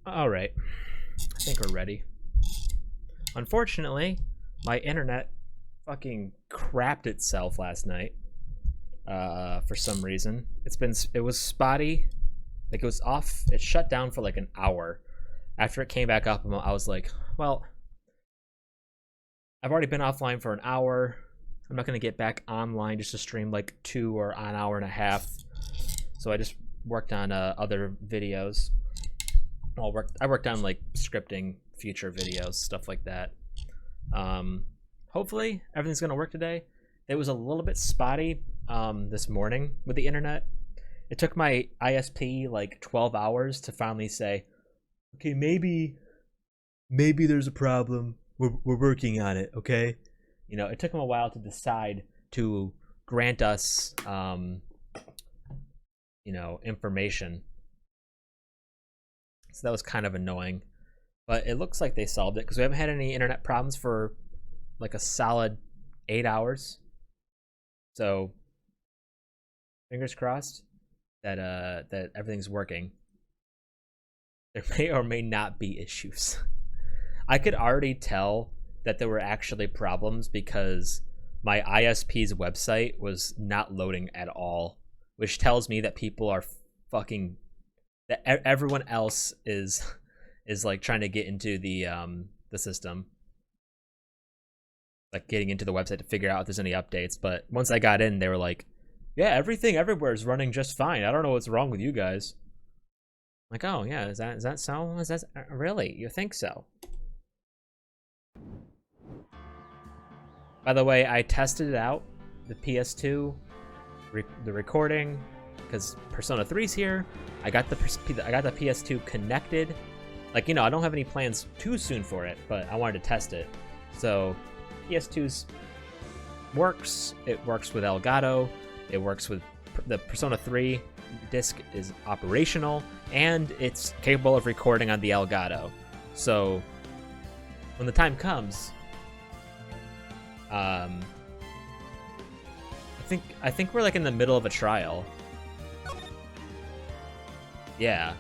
Alright, I think we're ready. Unfortunately, my internet fucking crapped itself last night. For some reason. It was spotty. Like, it was off. It shut down for like an hour. After it came back up, I was like, well, I've already been offline for an hour. I'm not going to get back online just to stream like 2 or an hour and a half. So I just worked on other videos. I worked on like scripting future videos, stuff like that. Hopefully everything's going to work today. It was a little bit spotty this morning with the internet. It took my ISP like 12 hours to finally say, okay, maybe there's a problem. We're working on it, okay? You know, it took them a while to decide to grant us, you know, information. So that was kind of annoying. But it looks like they solved it because we haven't had any internet problems for like a solid 8 hours. So fingers crossed that that everything's working. There may or may not be issues. I could already tell that there were actually problems because my ISP's website was not loading at all, which tells me that people are fucking, that everyone else is like trying to get into the system, like getting into the website to figure out if there's any updates. But once I got in, they were like, yeah, everything everywhere is running just fine. I don't know what's wrong with you guys. I'm like, oh yeah, is that so? Is that really? You think so? By the way, I tested it out, the PS2, the recording, because Persona 3's here. I got the PS2 connected. Like, you know, I don't have any plans too soon for it, but I wanted to test it. So, PS2's works. It works with Elgato. It works with the Persona 3 disc is operational, and it's capable of recording on the Elgato. So, when the time comes, I think we're like in the middle of a trial. Yeah.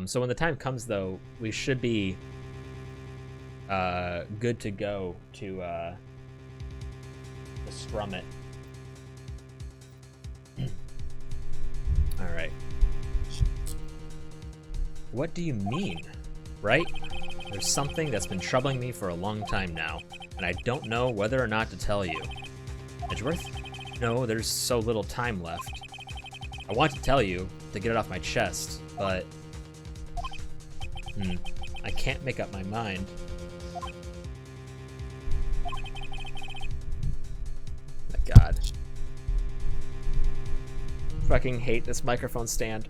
So when the time comes, though, we should be good to go to scrum it. All right. What do you mean, right? There's something that's been troubling me for a long time now, and I don't know whether or not to tell you. Edgeworth? No, there's so little time left. I want to tell you to get it off my chest, but I can't make up my mind. My God. Fucking hate this microphone stand.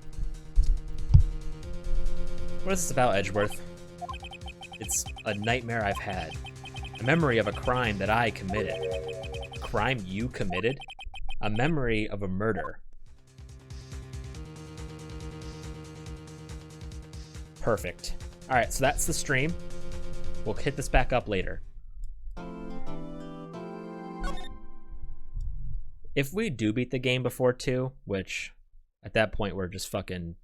What is this about, Edgeworth? It's a nightmare I've had. A memory of a crime that I committed. A crime you committed? A memory of a murder. Perfect. Alright, so that's the stream. We'll hit this back up later. If we do beat the game before 2, which at that point we're just fucking,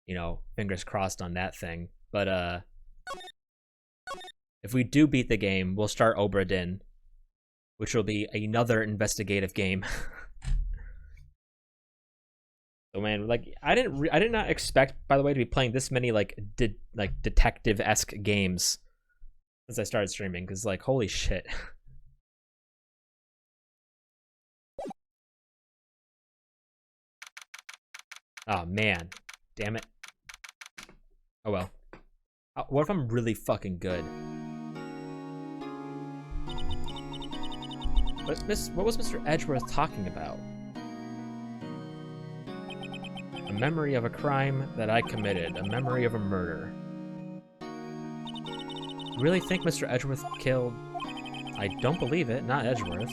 you know, fingers crossed on that thing. But if we do beat the game, we'll start Obra Dinn, which will be another investigative game. So man, like I did not expect, by the way, to be playing this many like detective-esque games since I started streaming, because like holy shit. Oh man, damn it. Oh well. What if I'm really fucking good? What was Mr. Edgeworth talking about? A memory of a crime that I committed. A memory of a murder. You really think Mr. Edgeworth killed? I don't believe it, not Edgeworth.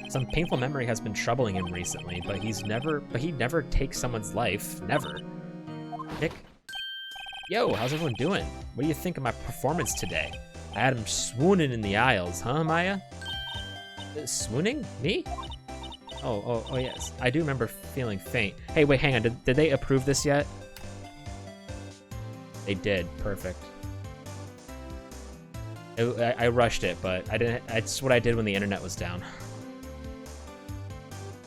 Some painful memory has been troubling him recently, but he never takes someone's life. Never. Nick? Yo, how's everyone doing? What do you think of my performance today? I had him swooning in the aisles, huh, Maya? Swooning? Me? Oh, yes. I do remember feeling faint. Hey, wait, hang on. Did they approve this yet? They did. Perfect. I rushed it, but I didn't. That's what I did when the internet was down.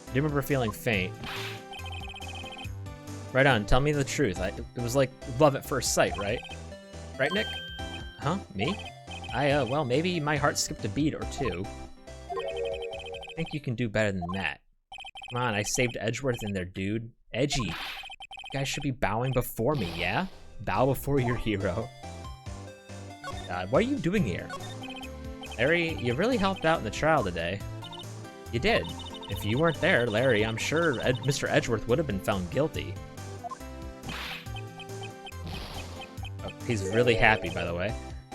I do remember feeling faint. Right on. Tell me the truth. It was like love at first sight, right? Right, Nick? Huh? Me? Well, maybe my heart skipped a beat or two. I think you can do better than that. Come on, I saved Edgeworth in there, dude. Edgy. You guys should be bowing before me, yeah? Bow before your hero. God, what are you doing here? Larry, you really helped out in the trial today. You did. If you weren't there, Larry, I'm sure Mr. Edgeworth would have been found guilty. Oh, he's really happy, by the way.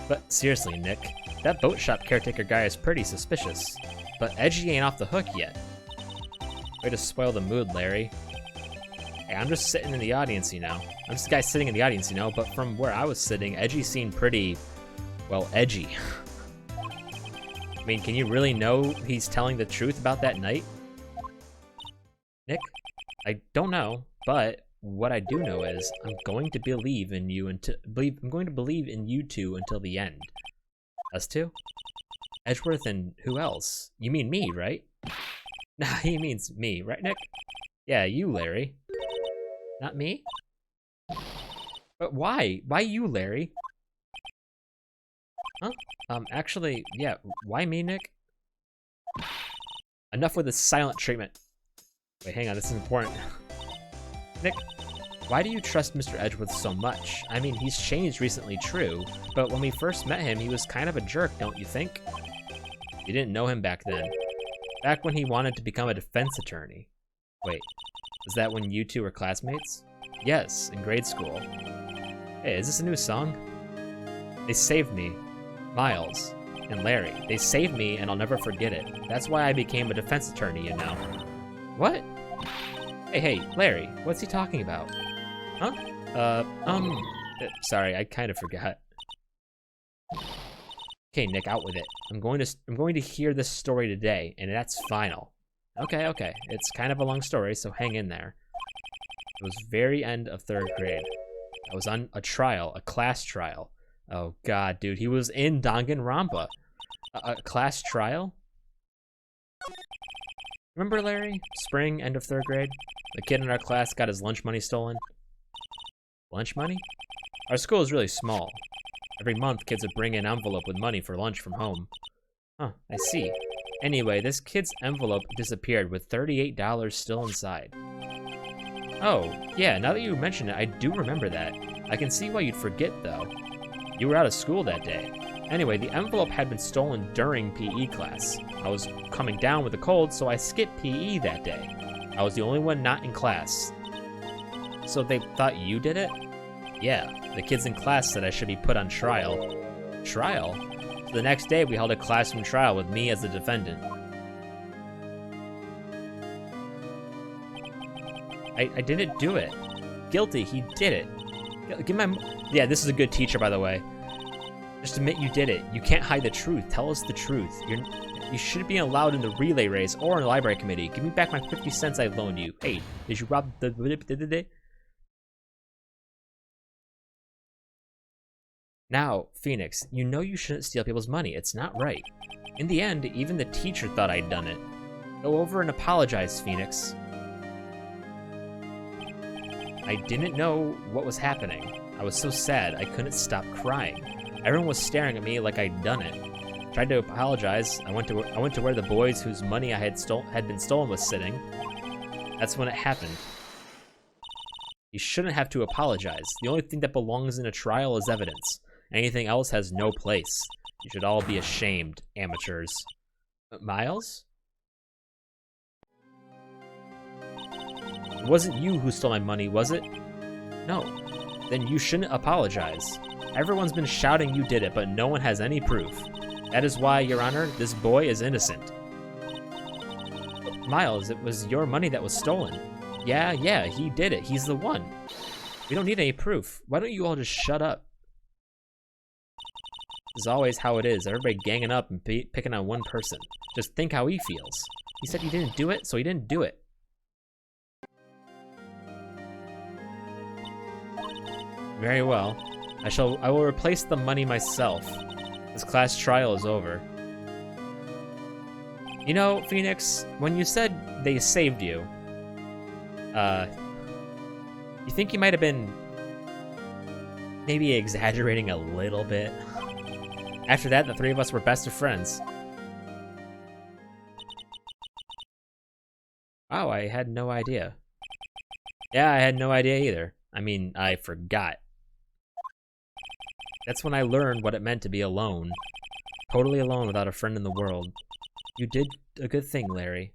But seriously, Nick, that boat shop caretaker guy is pretty suspicious. But Edgy ain't off the hook yet. Way to spoil the mood, Larry. Hey, I'm just sitting in the audience, you know. I'm just the guy sitting in the audience, you know, but from where I was sitting, Edgy seemed pretty, well, edgy. I mean, can you really know he's telling the truth about that night? Nick, I don't know, but what I do know is I'm going to believe in you I'm going to believe in you two until the end. Us two? Edgeworth and who else? You mean me, right? Nah, he means me, right, Nick? Yeah, you, Larry. Not me? But why? Why you, Larry? Huh? Actually, yeah, why me, Nick? Enough with the silent treatment. Wait, hang on, this is important. Nick, why do you trust Mr. Edgeworth so much? I mean, he's changed recently, true, but when we first met him, he was kind of a jerk, don't you think? You didn't know him back then. Back when he wanted to become a defense attorney. Wait, was that when you two were classmates? Yes, in grade school. Hey, is this a new song? They saved me. Miles and Larry. They saved me and I'll never forget it. That's why I became a defense attorney, you know. What? Hey, Larry, what's he talking about? Huh? Sorry, I kind of forgot. Okay, Nick, out with it. I'm going to hear this story today, and that's final. Okay. It's kind of a long story, so hang in there. It was very end of 3rd grade. I was on a trial, a class trial. Oh god, dude, he was in Danganronpa. A class trial? Remember Larry? Spring, end of 3rd grade? The kid in our class got his lunch money stolen. Lunch money? Our school is really small. Every month, kids would bring an envelope with money for lunch from home. Huh, I see. Anyway, this kid's envelope disappeared with $38 still inside. Oh, yeah, now that you mention it, I do remember that. I can see why you'd forget, though. You were out of school that day. Anyway, the envelope had been stolen during PE class. I was coming down with a cold, so I skipped PE that day. I was the only one not in class. So they thought you did it? Yeah, the kids in class said I should be put on trial. Trial? So the next day we held a classroom trial with me as the defendant. I didn't do it. Guilty, he did it. Give my... Yeah, this is a good teacher, by the way. Just admit you did it. You can't hide the truth. Tell us the truth. You shouldn't be allowed in the relay race or in the library committee. Give me back my 50 cents I loaned you. Hey, did you rob the... Now, Phoenix, you know you shouldn't steal people's money. It's not right. In the end, even the teacher thought I'd done it. Go over and apologize, Phoenix. I didn't know what was happening. I was so sad, I couldn't stop crying. Everyone was staring at me like I'd done it. Tried to apologize. I went to where the boys whose money I had been stolen was sitting. That's when it happened. You shouldn't have to apologize. The only thing that belongs in a trial is evidence. Anything else has no place. You should all be ashamed, amateurs. Miles? It wasn't you who stole my money, was it? No. Then you shouldn't apologize. Everyone's been shouting you did it, but no one has any proof. That is why, Your Honor, this boy is innocent. Miles, it was your money that was stolen. Yeah, he did it. He's the one. We don't need any proof. Why don't you all just shut up? This is always how it is. Everybody ganging up and picking on one person. Just think how he feels. He said he didn't do it, so he didn't do it. Very well. I will replace the money myself. This class trial is over. You know, Phoenix, when you said they saved you, you think you might have been maybe exaggerating a little bit? After that, the three of us were best of friends. Oh, I had no idea. Yeah, I had no idea either. I mean, I forgot. That's when I learned what it meant to be alone. Totally alone without a friend in the world. You did a good thing, Larry.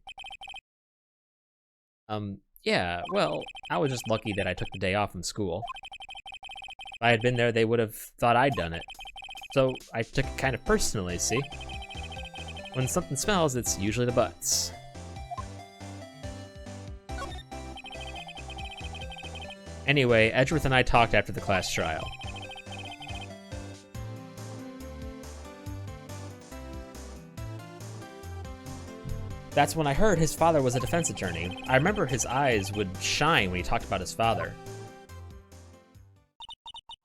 Yeah, well, I was just lucky that I took the day off from school. If I had been there, they would have thought I'd done it. So I took it kind of personally, see? When something smells, it's usually the butts. Anyway, Edgeworth and I talked after the class trial. That's when I heard his father was a defense attorney. I remember his eyes would shine when he talked about his father.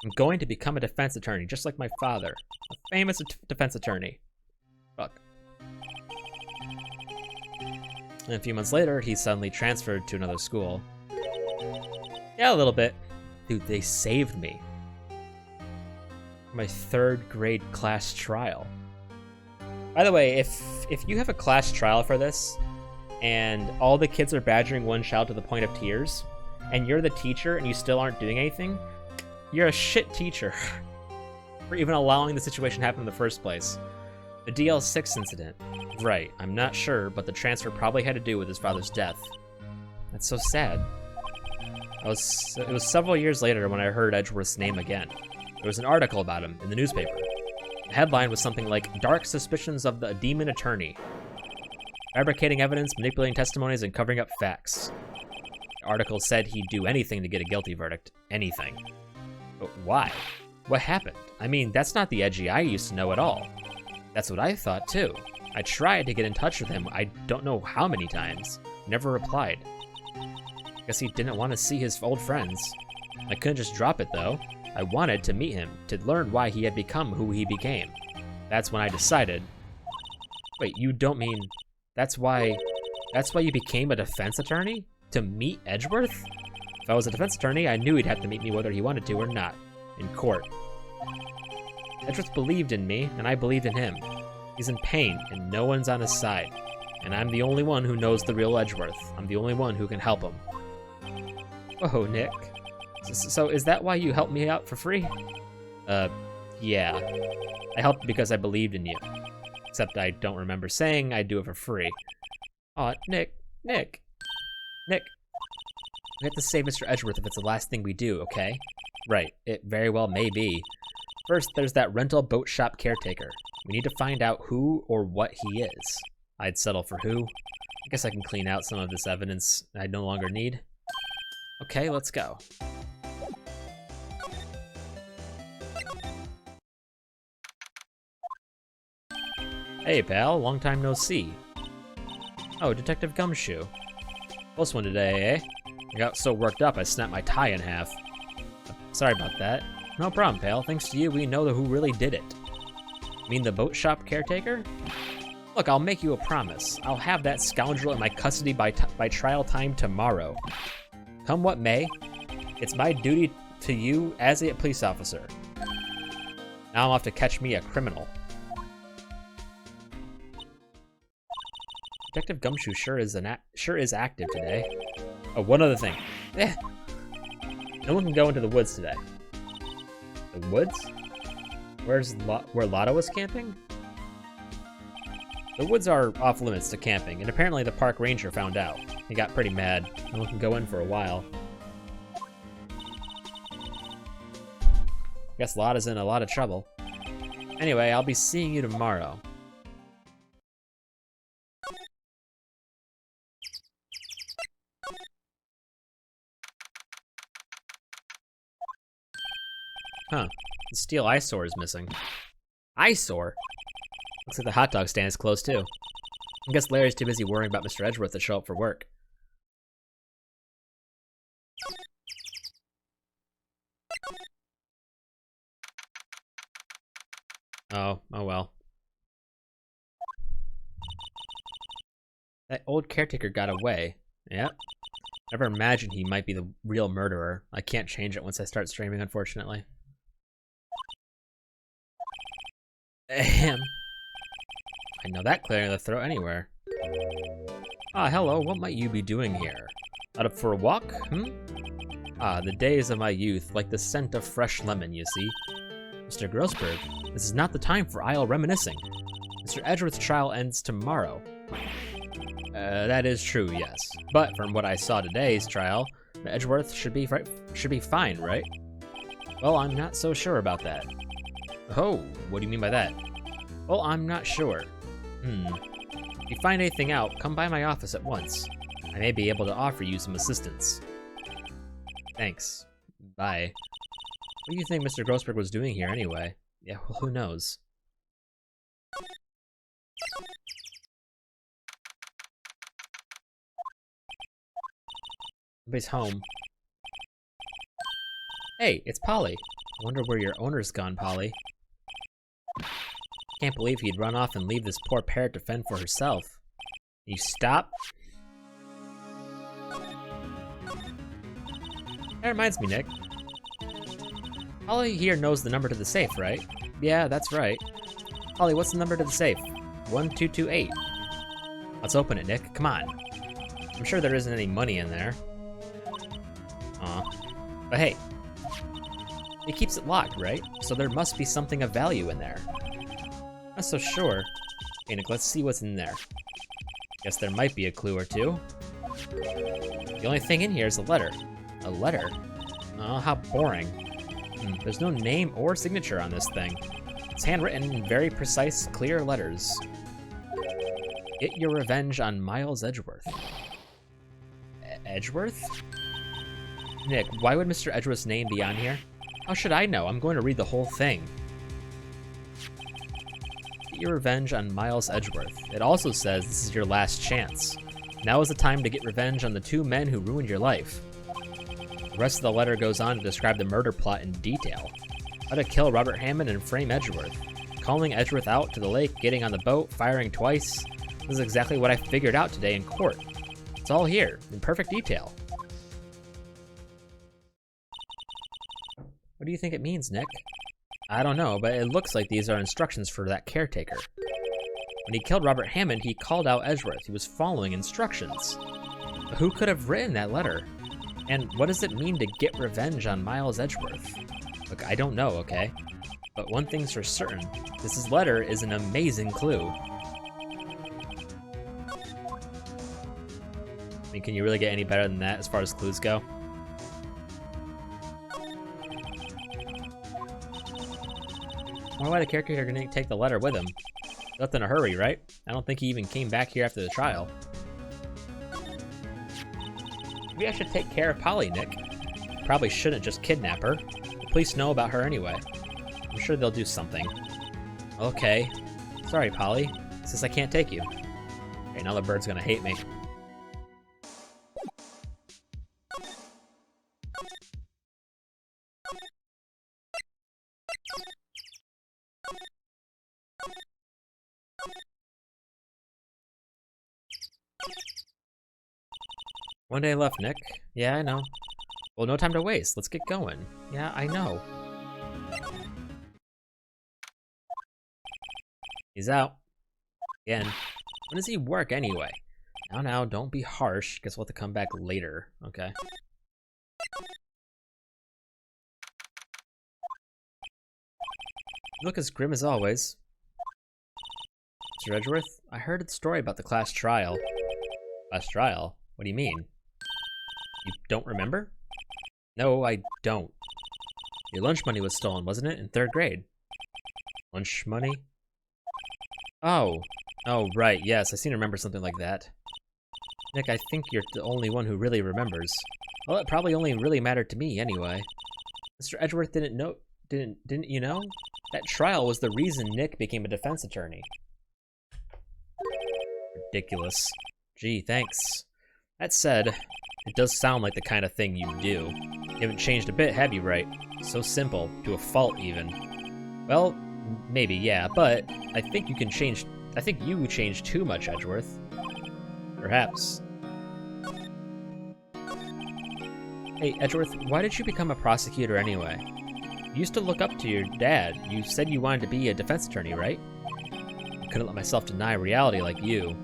I'm going to become a defense attorney, just like my father. A famous defense attorney. Fuck. And a few months later, he suddenly transferred to another school. Yeah, a little bit. Dude, they saved me. My 3rd grade class trial. By the way, if you have a class trial for this, and all the kids are badgering one child to the point of tears, and you're the teacher and you still aren't doing anything, you're a shit teacher for even allowing the situation to happen in the first place. The DL6 incident. Right, I'm not sure, but the transfer probably had to do with his father's death. That's so sad. It was several years later when I heard Edgeworth's name again. There was an article about him in the newspaper. The headline was something like, "Dark Suspicions of the Demon Attorney. Fabricating evidence, manipulating testimonies, and covering up facts." The article said he'd do anything to get a guilty verdict. Anything. But why? What happened? I mean, that's not the Edgy I used to know at all. That's what I thought, too. I tried to get in touch with him, I don't know how many times. Never replied. Guess he didn't want to see his old friends. I couldn't just drop it, though. I wanted to meet him, to learn why he had become who he became. That's when I decided... Wait, you don't mean... That's why you became a defense attorney? To meet Edgeworth? If I was a defense attorney, I knew he'd have to meet me whether he wanted to or not. In court. Edgeworth believed in me, and I believed in him. He's in pain, and no one's on his side. And I'm the only one who knows the real Edgeworth. I'm the only one who can help him. Oh, Nick. So is that why you helped me out for free? Yeah. I helped because I believed in you. Except I don't remember saying I'd do it for free. Aw, Nick. We have to save Mr. Edgeworth if it's the last thing we do, okay? Right, it very well may be. First, there's that rental boat shop caretaker. We need to find out who or what he is. I'd settle for who. I guess I can clean out some of this evidence I no longer need. Okay, let's go. Hey, pal. Long time no see. Oh, Detective Gumshoe. Close one today, eh? I got so worked up I snapped my tie in half. Sorry about that. No problem, pal. Thanks to you, we know who really did it. You mean the boat shop caretaker? Look, I'll make you a promise. I'll have that scoundrel in my custody by trial time tomorrow. Come what may, it's my duty to you as a police officer. Now I'm off to catch me a criminal. Detective Gumshoe sure is active today. Oh, one other thing. No one can go into the woods today. The woods? Where Lotto was camping? The woods are off limits to camping, and apparently the park ranger found out. He got pretty mad. No one can go in for a while. Guess Lotta's in a lot of trouble. Anyway, I'll be seeing you tomorrow. Huh. The steel eyesore is missing. Eyesore? Looks like the hot dog stand is closed too. I guess Larry's too busy worrying about Mr. Edgeworth to show up for work. Oh well. That old caretaker got away. Yep. Never imagined he might be the real murderer. I can't change it once I start streaming, unfortunately. Ahem. I know that clear in the throat anywhere. Ah, hello, what might you be doing here? Out for a walk, Ah, the days of my youth, like the scent of fresh lemon, you see. Mr. Grossberg, this is not the time for idle reminiscing. Mr. Edgeworth's trial ends tomorrow. That is true, yes. But from what I saw today's trial, Edgeworth should be fine, right? Well, I'm not so sure about that. Oh, what do you mean by that? Well, I'm not sure. If you find anything out, come by my office at once. I may be able to offer you some assistance. Thanks. Bye. What do you think Mr. Grossberg was doing here anyway? Yeah, well, who knows? Everybody's home. Hey, it's Polly. I wonder where your owner's gone, Polly. Can't believe he'd run off and leave this poor parrot to fend for herself. You stop? That reminds me, Nick. Polly here knows the number to the safe, right? Yeah, that's right. Polly, what's the number to the safe? 1228. Let's open it, Nick. Come on. I'm sure there isn't any money in there. But hey, it keeps it locked, right? So there must be something of value in there. Not so sure. Okay, Nick, let's see what's in there. Guess there might be a clue or two. The only thing in here is a letter. A letter? Oh, how boring. There's no name or signature on this thing. It's handwritten in very precise, clear letters. Get your revenge on Miles Edgeworth. Edgeworth? Nick, why would Mr. Edgeworth's name be on here? How should I know? I'm going to read the whole thing. Get your revenge on Miles Edgeworth. It also says this is your last chance. Now is the time to get revenge on the two men who ruined your life. The rest of the letter goes on to describe the murder plot in detail. How to kill Robert Hammond and frame Edgeworth. Calling Edgeworth out to the lake, getting on the boat, firing twice. This is exactly what I figured out today in court. It's all here, in perfect detail. What do you think it means, Nick? I don't know, but it looks like these are instructions for that caretaker. When he killed Robert Hammond, he called out Edgeworth. He was following instructions. But who could have written that letter? And what does it mean to get revenge on Miles Edgeworth? Look, I don't know, okay? But one thing's for certain. This letter is an amazing clue. I mean, can you really get any better than that as far as clues go? Why would the caretaker gonna take the letter with him? Left in a hurry, right? I don't think he even came back here after the trial. Maybe I should take care of Polly, Nick. Probably shouldn't just kidnap her. The police know about her anyway. I'm sure they'll do something. Okay. Sorry, Polly. Since I can't take you. Okay, now the bird's gonna hate me. One day left, Nick. Yeah, I know. Well, no time to waste. Let's get going. Yeah, I know. He's out. Again. When does he work anyway? Now, don't be harsh. Guess we'll have to come back later. Okay. You look as grim as always. Mr. Edgeworth, I heard a story about the class trial. Class trial? What do you mean? You don't remember? No, I don't. Your lunch money was stolen, wasn't it, in 3rd grade? Lunch money? Oh, right, yes, I seem to remember something like that. Nick, I think you're the only one who really remembers. Well, it probably only really mattered to me, anyway. Mr. Edgeworth didn't you know? That trial was the reason Nick became a defense attorney. Ridiculous. Gee, thanks. That said, it does sound like the kind of thing you do. You haven't changed a bit, have you, Wright? So simple, to a fault even. Well, maybe, yeah, but I think you changed too much, Edgeworth. Perhaps. Hey, Edgeworth, why did you become a prosecutor anyway? You used to look up to your dad. You said you wanted to be a defense attorney, right? I couldn't let myself deny reality like you.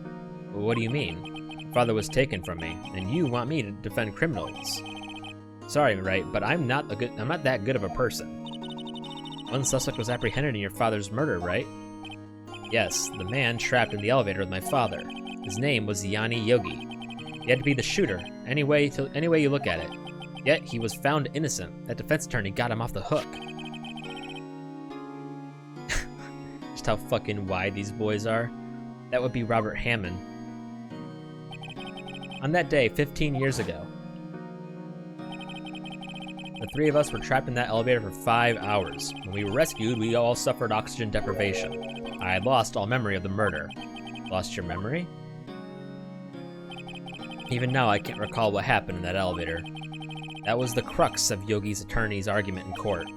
Well, what do you mean? My father was taken from me, and you want me to defend criminals. Sorry, Wright, but I'm not that good of a person. One suspect was apprehended in your father's murder, right? Yes, the man trapped in the elevator with my father. His name was Yanni Yogi. He had to be the shooter, any way you look at it. Yet he was found innocent. That defense attorney got him off the hook. Just how fucking wide these boys are. That would be Robert Hammond. On that day, 15 years ago, the three of us were trapped in that elevator for 5 hours. When we were rescued, we all suffered oxygen deprivation. I had lost all memory of the murder. Lost your memory? Even now, I can't recall what happened in that elevator. That was the crux of Yogi's attorney's argument in court.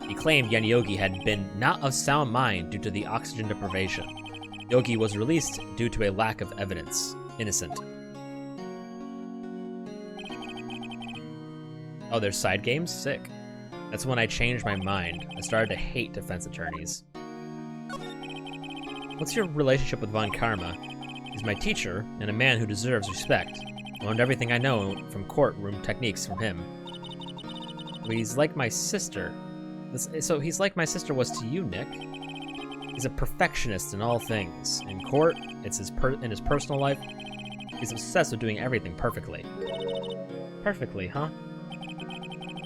He claimed Yanni Yogi had been not of sound mind due to the oxygen deprivation. Yogi was released due to a lack of evidence. Innocent. Oh, there's side games? Sick. That's when I changed my mind. I started to hate defense attorneys. What's your relationship with Von Karma? He's my teacher, and a man who deserves respect. I learned everything I know from courtroom techniques from him. He's like my sister. So he's like my sister was to you, Nick. He's a perfectionist in all things. In court, in his personal life, he's obsessed with doing everything perfectly. Perfectly, huh?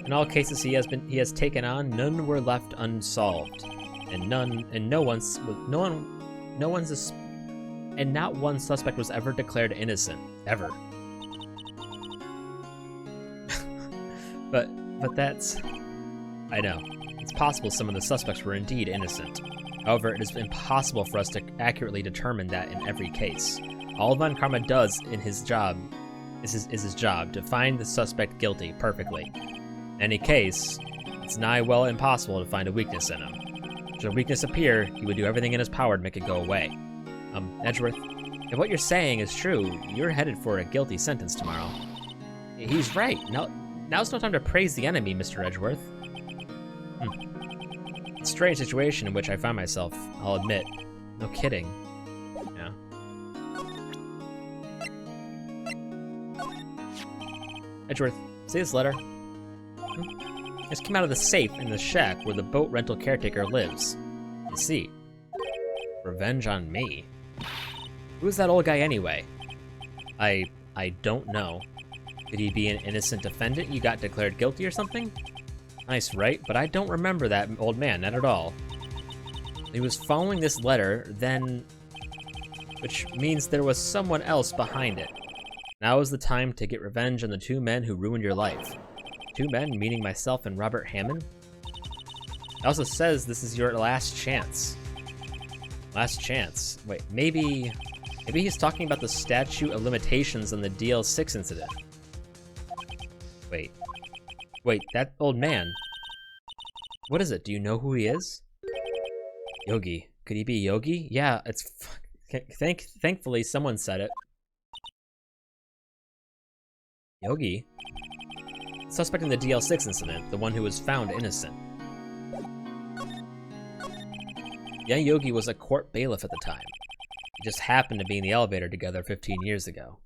In all cases he has taken on, none were left unsolved, and not one suspect was ever declared innocent, ever. but that's, I know. It's possible some of the suspects were indeed innocent. However, it is impossible for us to accurately determine that in every case. All Von Karma does in his job is his job, to find the suspect guilty perfectly. In any case, it's nigh well impossible to find a weakness in him. Should a weakness appear, he would do everything in his power to make it go away. Edgeworth, if what you're saying is true, you're headed for a guilty sentence tomorrow. He's right. Now's no time to praise the enemy, Mr. Edgeworth. It's a strange situation in which I find myself, I'll admit. No kidding. Yeah. Edgeworth, see this letter? This came out of the safe in the shack where the boat rental caretaker lives. You see. Revenge on me? Who's that old guy anyway? I don't know. Could he be an innocent defendant you got declared guilty or something? Nice, right? But I don't remember that old man, not at all. He was following this letter, then... which means there was someone else behind it. Now is the time to get revenge on the two men who ruined your life. Two men, meaning myself and Robert Hammond? It also says this is your last chance. Last chance? Wait, maybe he's talking about the statute of limitations on the DL6 incident. Wait, that old man. What is it? Do you know who he is? Yogi. Could he be Yogi? Yeah, it's... Thankfully, someone said it. Yogi? Suspect in the DL6 incident, the one who was found innocent. Young Yogi was a court bailiff at the time. He just happened to be in the elevator together 15 years ago.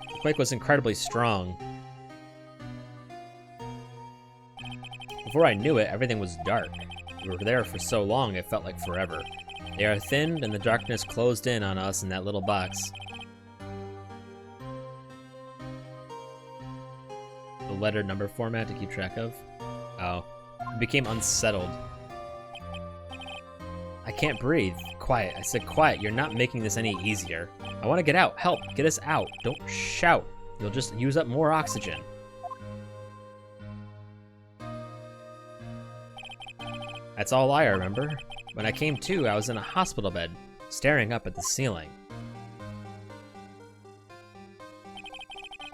The quake was incredibly strong. Before I knew it, everything was dark. We were there for so long it felt like forever. The air thinned and the darkness closed in on us in that little box. The letter number format to keep track of. Oh. I became unsettled. I can't breathe. Quiet. I said quiet. You're not making this any easier. I want to get out. Help. Get us out. Don't shout. You'll just use up more oxygen. That's all I remember. When I came to, I was in a hospital bed, staring up at the ceiling.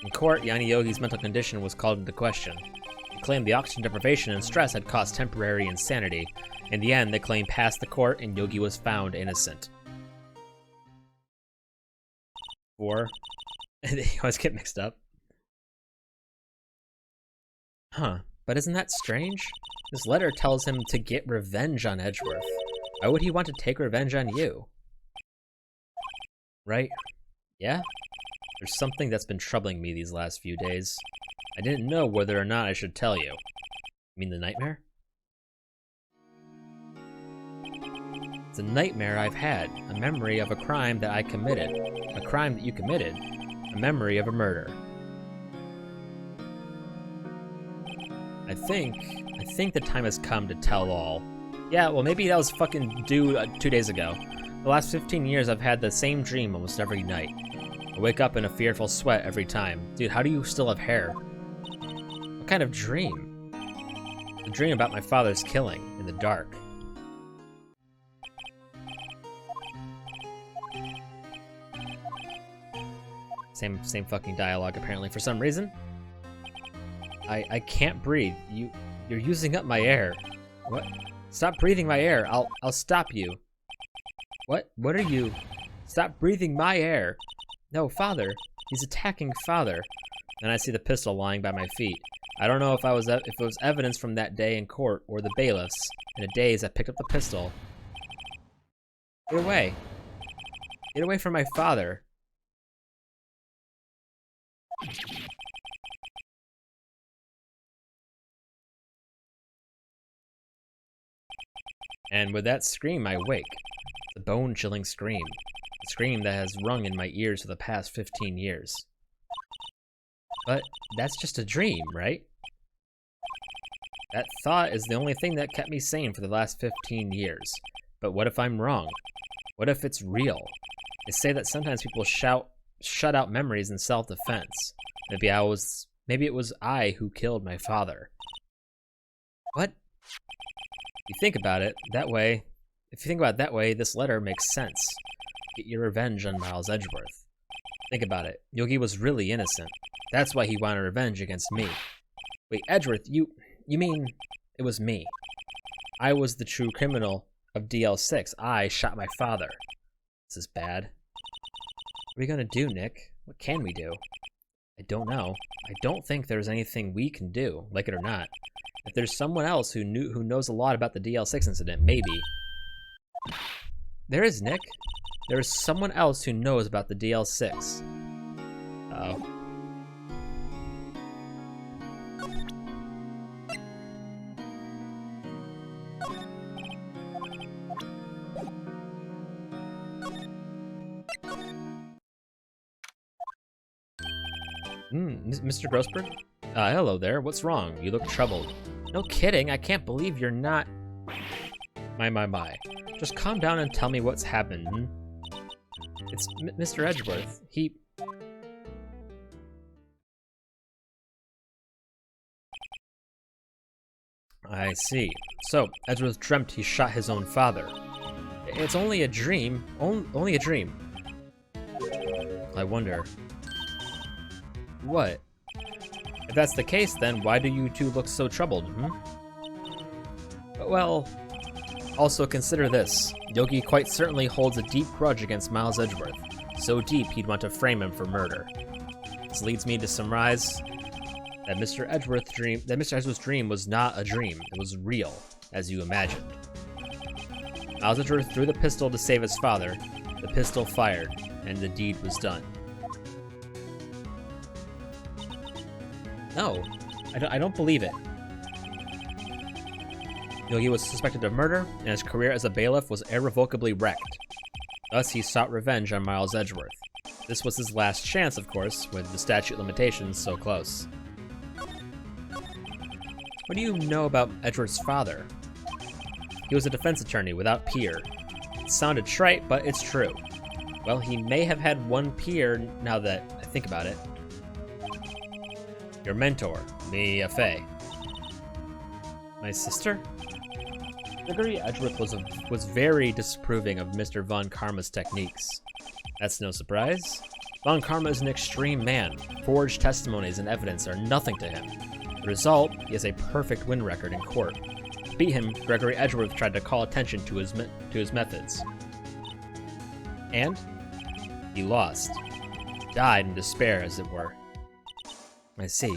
In court, Yanni Yogi's mental condition was called into question. He claimed the oxygen deprivation and stress had caused temporary insanity. In the end, the claim passed the court and Yogi was found innocent. 4. They always get mixed up. Huh, but isn't that strange? This letter tells him to get revenge on Edgeworth. Why would he want to take revenge on you? Right? Yeah? There's something that's been troubling me these last few days. I didn't know whether or not I should tell you. You mean the nightmare? It's a nightmare I've had, a memory of a crime that I committed. A crime that you committed. A memory of a murder. I think the time has come to tell all. Yeah, well maybe that was fucking due 2 days ago. The last 15 years I've had the same dream almost every night. I wake up in a fearful sweat every time. Dude, how do you still have hair? What kind of dream? A dream about my father's killing in the dark. Same fucking dialogue apparently for some reason. I can't breathe. You're using up my air. What? Stop breathing my air. I'll stop you. What? What are you? Stop breathing my air. No, Father. He's attacking Father. Then I see the pistol lying by my feet. I don't know if it was evidence from that day in court or the bailiffs. In a daze, I picked up the pistol. Get away. Get away from my father. And with that scream, I wake. The bone-chilling scream. A scream that has rung in my ears for the past 15 years. But that's just a dream, right? That thought is the only thing that kept me sane for the last 15 years. But what if I'm wrong? What if it's real? They say that sometimes people shut out memories in self-defense. Maybe it was I who killed my father. What? If you think about it that way, this letter makes sense. Get your revenge on Miles Edgeworth. Think about it. Yogi was really innocent. That's why he wanted revenge against me. Wait, Edgeworth, you mean it was me? I was the true criminal of DL6. I shot my father. This is bad. What are we gonna do, Nick? What can we do? I don't know. I don't think there's anything we can do, like it or not. If there's someone else who knows a lot about the DL6 incident, maybe. There is, Nick. There is someone else who knows about the DL6. Uh-oh. Mr. Grossberg? Hello there. What's wrong? You look troubled. No kidding. I can't believe you're not... My. Just calm down and tell me what's happened. It's Mr. Edgeworth. He... I see. So, Edgeworth dreamt he shot his own father. It's only a dream. Only a dream. I wonder... What? If that's the case, then why do you two look so troubled, Well, also consider this. Yogi quite certainly holds a deep grudge against Miles Edgeworth. So deep, he'd want to frame him for murder. This leads me to surmise that Mr. Edgeworth's dream was not a dream. It was real, as you imagined. Miles Edgeworth threw the pistol to save his father. The pistol fired, and the deed was done. No, I don't believe it. Yogi was suspected of murder, and his career as a bailiff was irrevocably wrecked. Thus, he sought revenge on Miles Edgeworth. This was his last chance, of course, with the statute limitations so close. What do you know about Edgeworth's father? He was a defense attorney without peer. It sounded trite, but it's true. Well, he may have had one peer now that I think about it. Your mentor, Mia Fey. My sister? Gregory Edgeworth was very disapproving of Mr. Von Karma's techniques. That's no surprise. Von Karma is an extreme man. Forged testimonies and evidence are nothing to him. The result, he has a perfect win record in court. To beat him, Gregory Edgeworth tried to call attention to his methods. And he lost. Died in despair, as it were. I see.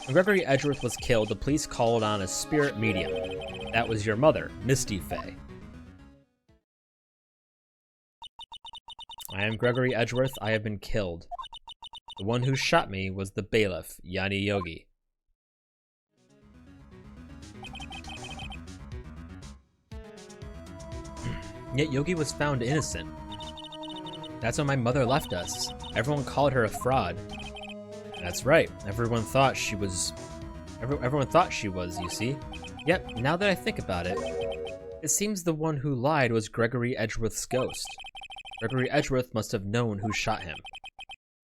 When Gregory Edgeworth was killed, the police called on a spirit medium. That was your mother, Misty Fey. I am Gregory Edgeworth. I have been killed. The one who shot me was the bailiff, Yanni Yogi. Yet Yogi was found innocent. That's when my mother left us. Everyone called her a fraud. That's right. Everyone thought she was, you see. Yep, now that I think about it, it seems the one who lied was Gregory Edgeworth's ghost. Gregory Edgeworth must have known who shot him.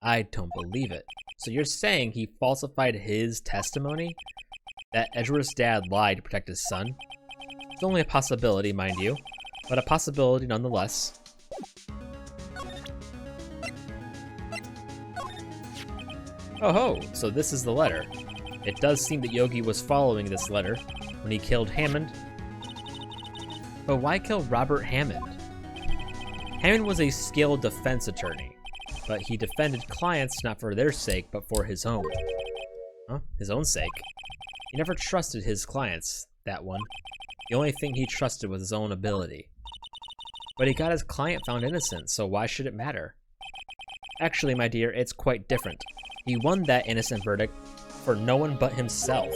I don't believe it. So you're saying he falsified his testimony? That Edgeworth's dad lied to protect his son? It's only a possibility, mind you, but a possibility nonetheless. Oh ho, so this is the letter. It does seem that Yogi was following this letter when he killed Hammond. But why kill Robert Hammond? Hammond was a skilled defense attorney, but he defended clients not for their sake, but for his own. Huh? His own sake? He never trusted his clients, that one. The only thing he trusted was his own ability. But he got his client found innocent, so why should it matter? Actually, my dear, it's quite different. He won that innocent verdict for no one but himself.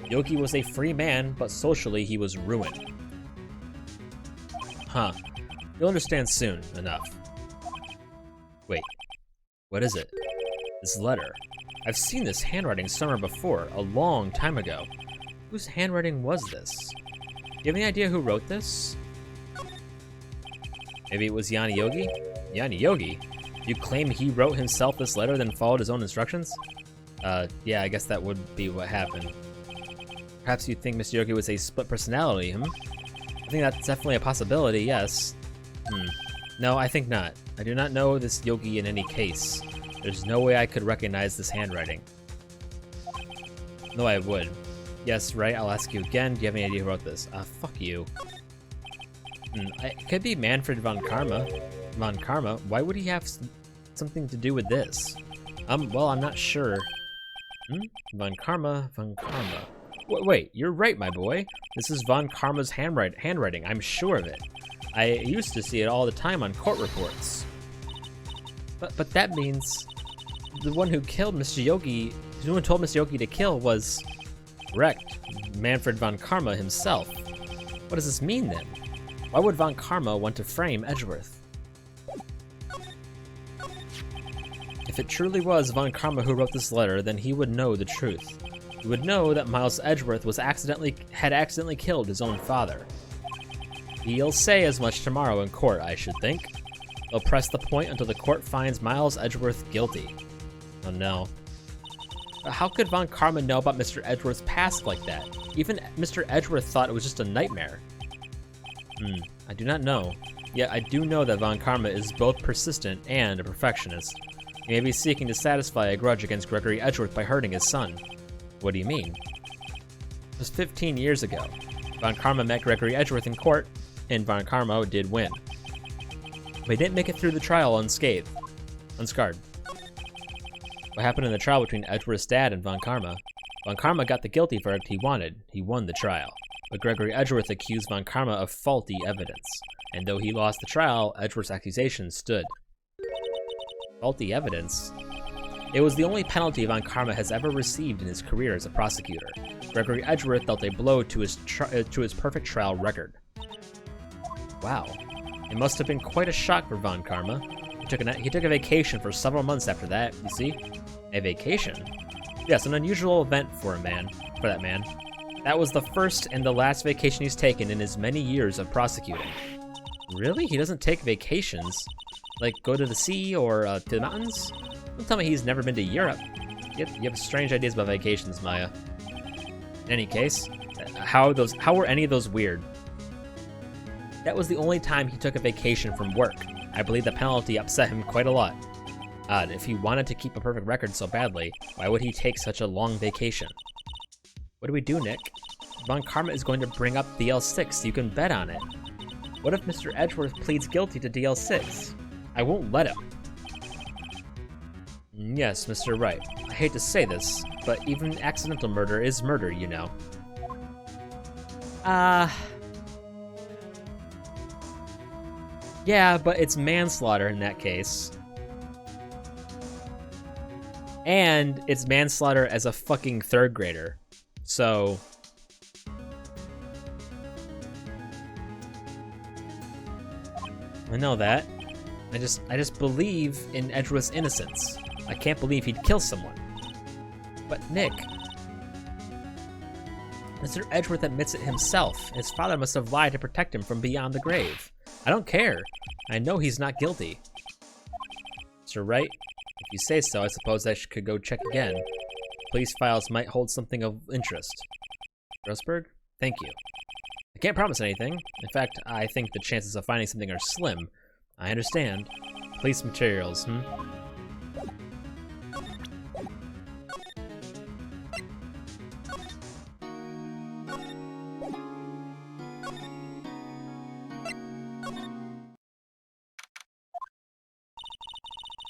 Yogi was a free man, but socially he was ruined. Huh. You'll understand soon enough. Wait. What is it? This letter. I've seen this handwriting somewhere before, a long time ago. Whose handwriting was this? Do you have any idea who wrote this? Maybe it was Yanni Yogi? Yanni Yogi? You claim he wrote himself this letter, then followed his own instructions? Yeah, I guess that would be what happened. Perhaps you think Mr. Yogi was a split personality, I think that's definitely a possibility, yes. No, I think not. I do not know this Yogi in any case. There's no way I could recognize this handwriting. No, I would. Yes, right, I'll ask you again. Do you have any idea who wrote this? Fuck you. It could be Manfred von Karma. Von Karma? Why would he have something to do with this? Well, I'm not sure. Von Karma. Wait, you're right, my boy. This is Von Karma's handwriting. I'm sure of it. I used to see it all the time on court reports. But that means the one who killed Mr. Yogi, the one who told Mr. Yogi to kill was correct, Manfred von Karma himself. What does this mean then? Why would von Karma want to frame Edgeworth? If it truly was von Karma who wrote this letter, then he would know the truth. He would know that Miles Edgeworth had accidentally killed his own father. He'll say as much tomorrow in court, I should think. They'll press the point until the court finds Miles Edgeworth guilty. Oh no. How could von Karma know about Mr. Edgeworth's past like that? Even Mr. Edgeworth thought it was just a nightmare. I do not know. Yet I do know that von Karma is both persistent and a perfectionist. He may be seeking to satisfy a grudge against Gregory Edgeworth by hurting his son. What do you mean? It was 15 years ago. Von Karma met Gregory Edgeworth in court, and von Karma did win. But he didn't make it through the trial unscathed. Unscarred. What happened in the trial between Edgeworth's dad and von Karma? Von Karma got the guilty verdict he wanted. He won the trial. But Gregory Edgeworth accused von Karma of faulty evidence. And though he lost the trial, Edgeworth's accusation stood. Faulty evidence? It was the only penalty von Karma has ever received in his career as a prosecutor. Gregory Edgeworth dealt a blow to his perfect trial record. Wow. It must have been quite a shock for von Karma. He took a vacation for several months after that, you see? A vacation? Yes, an unusual event for that man. That was the first and the last vacation he's taken in his many years of prosecuting. Really? He doesn't take vacations? Like go to the sea or to the mountains? Don't tell me he's never been to Europe. You have strange ideas about vacations, Maya. In any case, How were any of those weird? That was the only time he took a vacation from work. I believe the penalty upset him quite a lot. If he wanted to keep a perfect record so badly, why would he take such a long vacation? What do we do, Nick? Von Karma is going to bring up DL6. You can bet on it. What if Mr. Edgeworth pleads guilty to DL6? I won't let him. Yes, Mr. Wright. I hate to say this, but even accidental murder is murder, you know. Yeah, but it's manslaughter in that case. And it's manslaughter as a fucking third grader. So... I know that. I just believe in Edgeworth's innocence. I can't believe he'd kill someone. But Nick... Mr. Edgeworth admits it himself. His father must have lied to protect him from beyond the grave. I don't care. I know he's not guilty. Mr. Wright, if you say so, I suppose I could go check again. Police files might hold something of interest. Grossberg, thank you. I can't promise anything. In fact, I think the chances of finding something are slim. I understand. Police materials,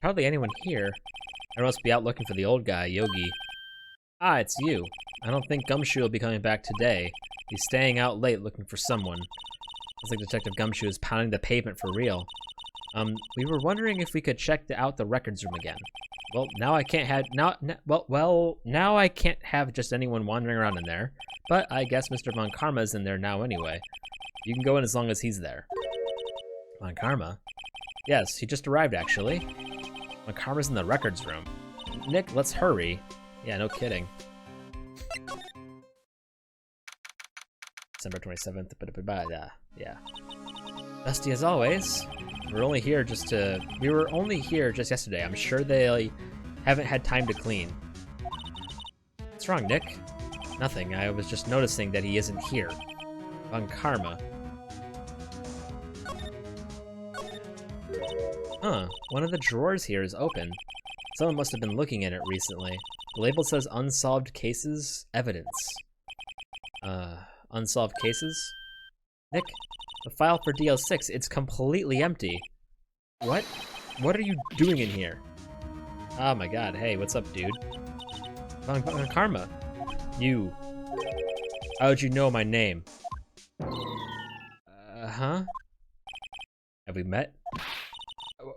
Hardly anyone here. I must be out looking for the old guy, Yogi. Ah, it's you. I don't think Gumshoe will be coming back today. He's staying out late looking for someone. Looks like Detective Gumshoe is pounding the pavement for real. We were wondering if we could check out the records room again. Well, now I can't have now I can't have just anyone wandering around in there. But I guess Mr. Von Karma is in there now anyway. You can go in as long as he's there. Von Karma? Yes, he just arrived actually. Von Karma's in the records room. Nick, let's hurry. Yeah, no kidding. December 27th. Yeah. Dusty as always. We were only here just yesterday. I'm sure they haven't had time to clean. What's wrong, Nick? Nothing. I was just noticing that he isn't here. Von Karma. Huh. One of the drawers here is open. Someone must have been looking at it recently. The label says unsolved cases, evidence. Unsolved cases? Nick, the file for DL6, it's completely empty. What? What are you doing in here? Oh my god, hey, what's up, dude? Von Karma. You. How'd you know my name? Huh? Have we met?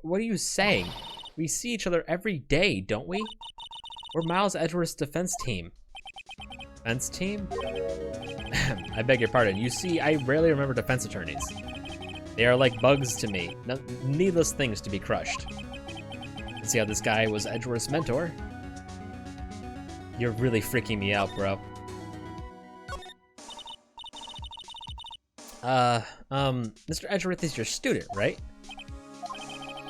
What are you saying? We see each other every day, don't we? We're Miles Edgeworth's defense team. Defense team? I beg your pardon. You see, I rarely remember defense attorneys. They are like bugs to me. Needless things to be crushed. See how this guy was Edgeworth's mentor? You're really freaking me out, bro. Mr. Edgeworth is your student, right?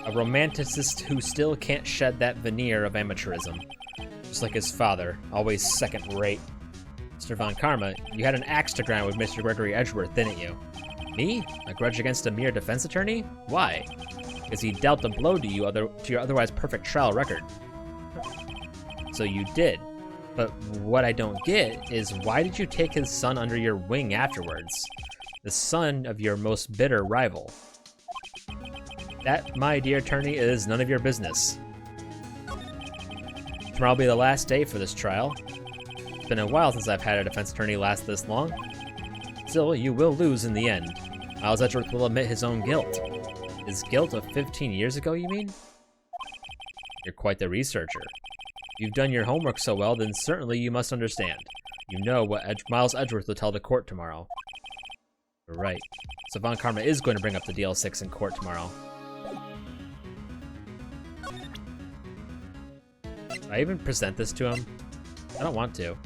A romanticist who still can't shed that veneer of amateurism. Just like his father, always second-rate. Mr. Von Karma, you had an axe to grind with Mr. Gregory Edgeworth, didn't you? Me? A grudge against a mere defense attorney? Why? Because he dealt a blow to your otherwise perfect trial record. So you did. But what I don't get is why did you take his son under your wing afterwards? The son of your most bitter rival. That, my dear attorney, is none of your business. Tomorrow will be the last day for this trial. It's been a while since I've had a defense attorney last this long. Still, you will lose in the end. Miles Edgeworth will admit his own guilt. His guilt of 15 years ago, you mean? You're quite the researcher. You've done your homework so well, then certainly you must understand. You know what Miles Edgeworth will tell the court tomorrow. You're right. So Von Karma is going to bring up the DL6 in court tomorrow. Do I even present this to him? I don't want to.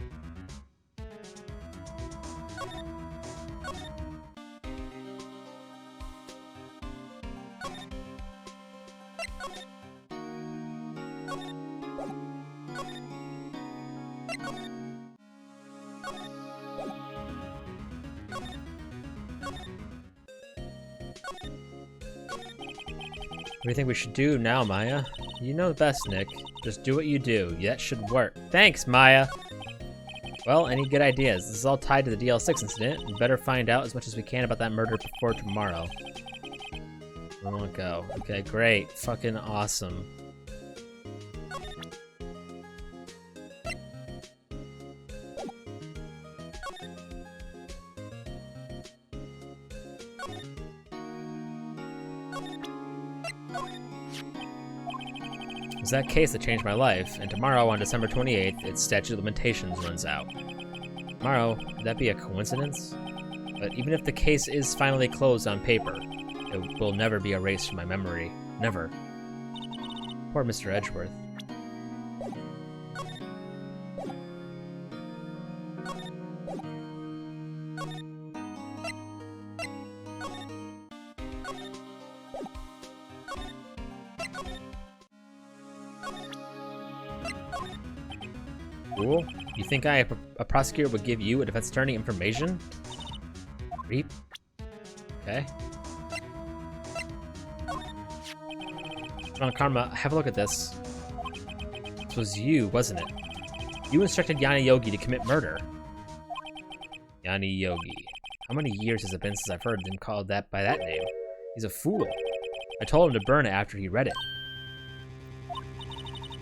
do you think we should do now, Maya? You know best, Nick. Just do what you do. That should work. Thanks, Maya! Well, any good ideas? This is all tied to the DL6 incident. We better find out as much as we can about that murder before tomorrow. I won't go. Okay, great. Fucking awesome. It was that case that changed my life, and tomorrow on December 28th, its statute of limitations runs out. Tomorrow, would that be a coincidence? But even if the case is finally closed on paper, it will never be erased from my memory. Never. Poor Mr. Edgeworth. Cool. You think a prosecutor would give you, a defense attorney, information? Reap. Okay. Come on, Karma, have a look at this. This was you, wasn't it? You instructed Yanni Yogi to commit murder. Yanni Yogi. How many years has it been since I've heard him called that by that name? He's a fool. I told him to burn it after he read it.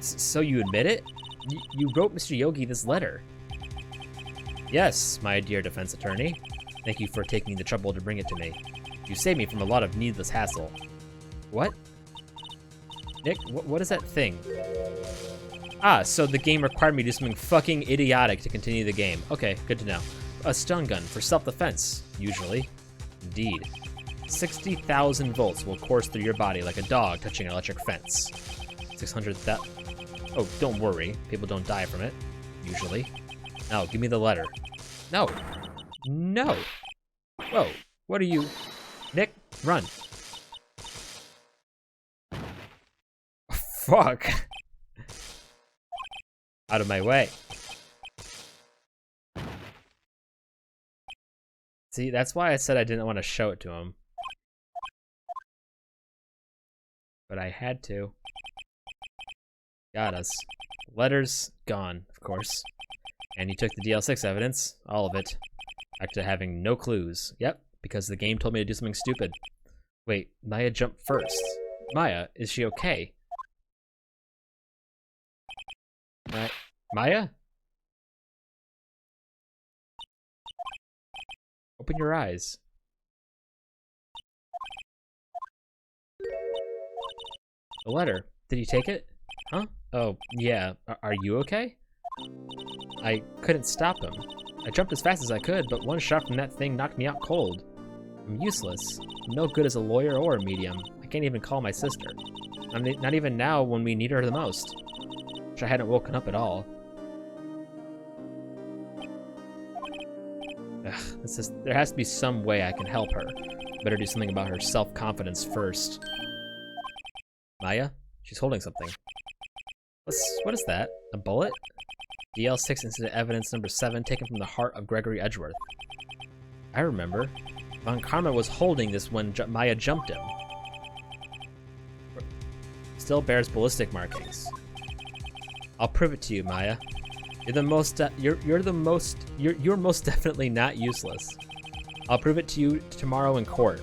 So you admit it? You wrote Mr. Yogi this letter. Yes, my dear defense attorney. Thank you for taking the trouble to bring it to me. You saved me from a lot of needless hassle. What? Nick, what is that thing? Ah, so the game required me to do something fucking idiotic to continue the game. Okay, good to know. A stun gun for self-defense, usually. Indeed. 60,000 volts will course through your body like a dog touching an electric fence. 600,000... Oh, don't worry. People don't die from it, usually. Now, give me the letter. No. No. Whoa. What are you... Nick, run. Fuck. Out of my way. See, that's why I said I didn't want to show it to him. But I had to. Got us. Letters gone, of course. And you took the DL6 evidence, all of it, back to having no clues. Yep, because the game told me to do something stupid. Wait, Maya jumped first. Maya, is she okay? Maya? Open your eyes. A letter. Did you take it? Huh? Oh, yeah. Are you okay? I couldn't stop him. I jumped as fast as I could, but one shot from that thing knocked me out cold. I'm useless. I'm no good as a lawyer or a medium. I can't even call my sister. Not even now when we need her the most. Wish I hadn't woken up at all. Ugh, there has to be some way I can help her. Better do something about her self-confidence first. Maya? She's holding something. What is that? A bullet? DL6 incident evidence number 7 taken from the heart of Gregory Edgeworth. I remember. Von Karma was holding this when Maya jumped him. Still bears ballistic markings. I'll prove it to you, Maya. You're most definitely not useless. I'll prove it to you tomorrow in court.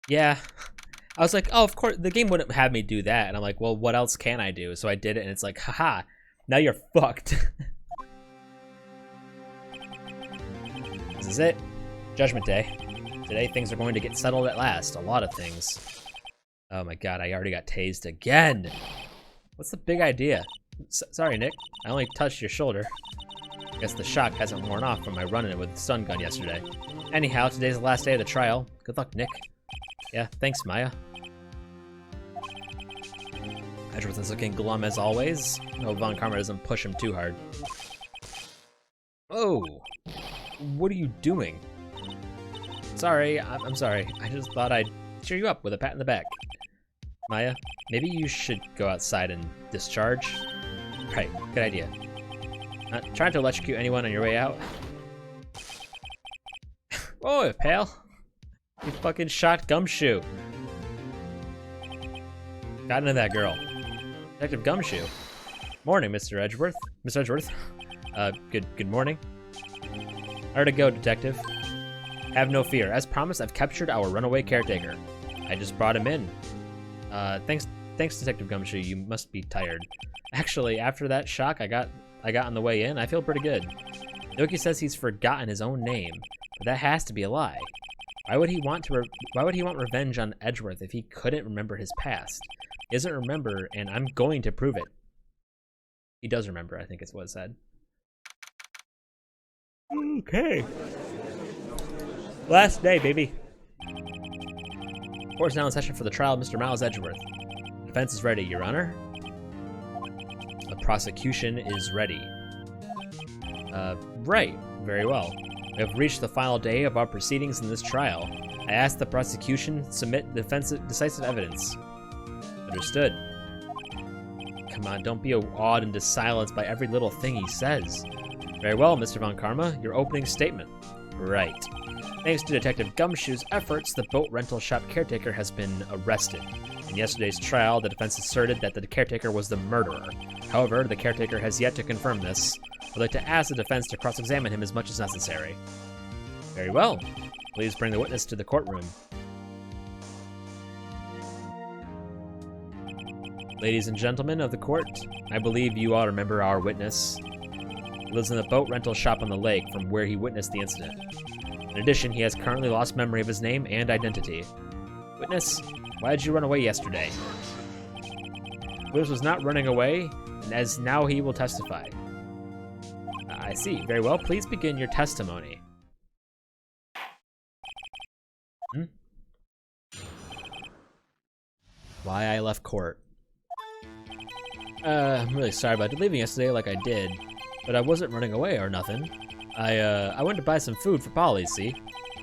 Yeah. I was like, oh, of course, the game wouldn't have me do that. And I'm like, well, what else can I do? So I did it, and it's like, haha, now you're fucked. This is it. Judgment Day. Today, things are going to get settled at last. A lot of things. Oh my god, I already got tased again. What's the big idea? Sorry, Nick. I only touched your shoulder. I guess the shock hasn't worn off from my run-in with the stun gun yesterday. Anyhow, today's the last day of the trial. Good luck, Nick. Yeah, thanks, Maya. Edgeworth is looking glum as always. No, Von Karma doesn't push him too hard. Oh! What are you doing? Sorry, I'm sorry. I just thought I'd cheer you up with a pat in the back. Maya, maybe you should go outside and discharge? Right, good idea. Trying to electrocute anyone on your way out? Whoa, pal. You fucking shot Gumshoe. Got into that girl. Detective Gumshoe. Morning, Mr. Edgeworth. Mr. Edgeworth. Good morning. Where to go, detective? Have no fear. As promised, I've captured our runaway caretaker. I just brought him in. Thanks, Detective Gumshoe. You must be tired. Actually, after that shock I got on the way in, I feel pretty good. Noki says he's forgotten his own name, but that has to be a lie. Why would he want revenge on Edgeworth if he couldn't remember his past? He doesn't remember, and I'm going to prove it. He does remember, I think is what it said. Okay. Last day, baby. Court is now in session for the trial of Mr. Miles Edgeworth. The defense is ready, Your Honor. The prosecution is ready. Right. Very well. We have reached the final day of our proceedings in this trial. I ask the prosecution submit decisive evidence. Understood. Come on, don't be awed into silence by every little thing he says. Very well, Mr. Von Karma, your opening statement. Right. Thanks to Detective Gumshoe's efforts, the boat rental shop caretaker has been arrested. In yesterday's trial, the defense asserted that the caretaker was the murderer. However, the caretaker has yet to confirm this. I'd like to ask the defense to cross-examine him as much as necessary. Very well. Please bring the witness to the courtroom. Ladies and gentlemen of the court, I believe you all remember our witness. He lives in the boat rental shop on the lake from where he witnessed the incident. In addition, he has currently lost memory of his name and identity. Witness, why did you run away yesterday? Witness was not running away, and as now he will testify. I see. Very well. Please begin your testimony. Why I left court. I'm really sorry about leaving yesterday like I did, but I wasn't running away or nothing. I went to buy some food for Polly, see?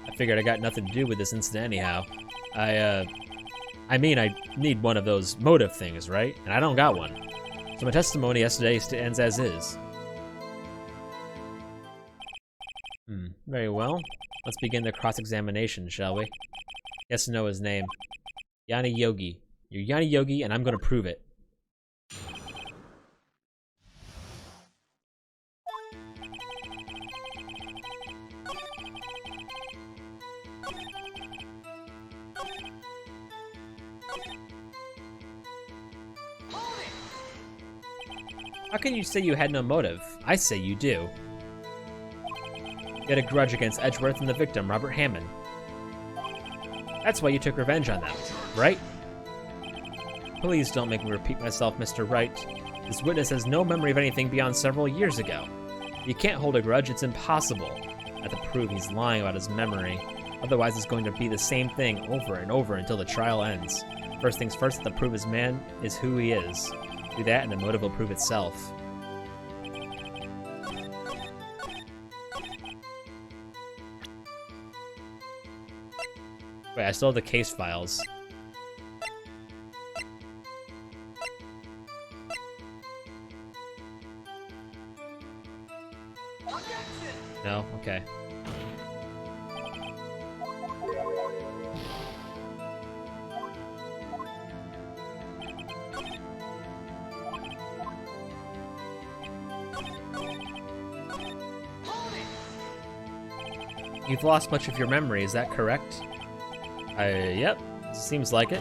I figured I got nothing to do with this incident anyhow. I mean, I need one of those motive things, right? And I don't got one. So my testimony yesterday stands as is. Very well. Let's begin the cross-examination, shall we? Yes or no his name. Yanni Yogi. You're Yanni Yogi, and I'm gonna prove it. How can you say you had no motive? I say you do. You had a grudge against Edgeworth and the victim, Robert Hammond. That's why you took revenge on them, right? Please don't make me repeat myself, Mr. Wright. This witness has no memory of anything beyond several years ago. You can't hold a grudge, it's impossible. I have to prove he's lying about his memory. Otherwise, it's going to be the same thing over and over until the trial ends. First things first, the prove his man is who he is. Do that and the motive will prove itself. Wait, I still have the case files. No? Okay. You've lost much of your memory, is that correct? Yep. Seems like it.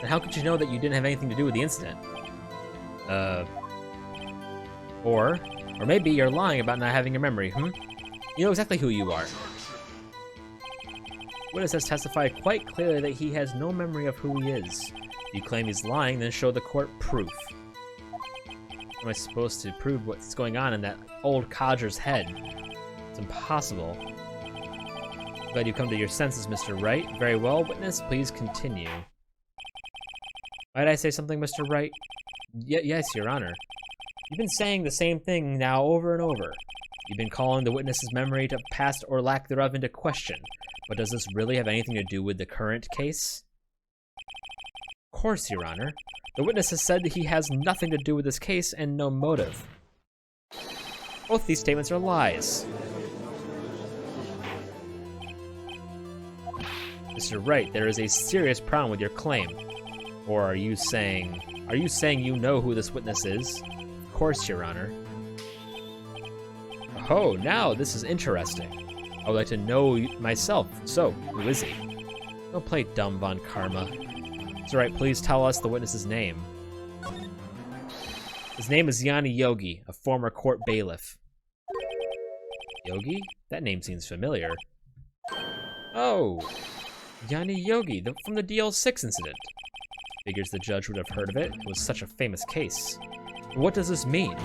And how could you know that you didn't have anything to do with the incident? Or maybe you're lying about not having your memory, You know exactly who you are. Witness has testified quite clearly that he has no memory of who he is. If you claim he's lying, then show the court proof. How am I supposed to prove what's going on in that old codger's head? It's impossible. Glad you come to your senses, Mr. Wright. Very well, witness, please continue. Why did I say something, Mr. Wright? Yes, Your Honor. You've been saying the same thing now over and over. You've been calling the witness's memory to past or lack thereof into question, but does this really have anything to do with the current case? Of course, Your Honor. The witness has said that he has nothing to do with this case and no motive. Both these statements are lies. Mr. Wright, there is a serious problem with your claim. Or are you saying you know who this witness is? Of course, Your Honor. Oh, now this is interesting. I would like to know myself. So, who is he? Don't play dumb, Von Karma. Mr. Wright, please tell us the witness's name. His name is Yanni Yogi, a former court bailiff. Yogi? That name seems familiar. Oh, Yanni Yogi, from the DL6 incident. Figures the judge would have heard of it. It was such a famous case. What does this mean?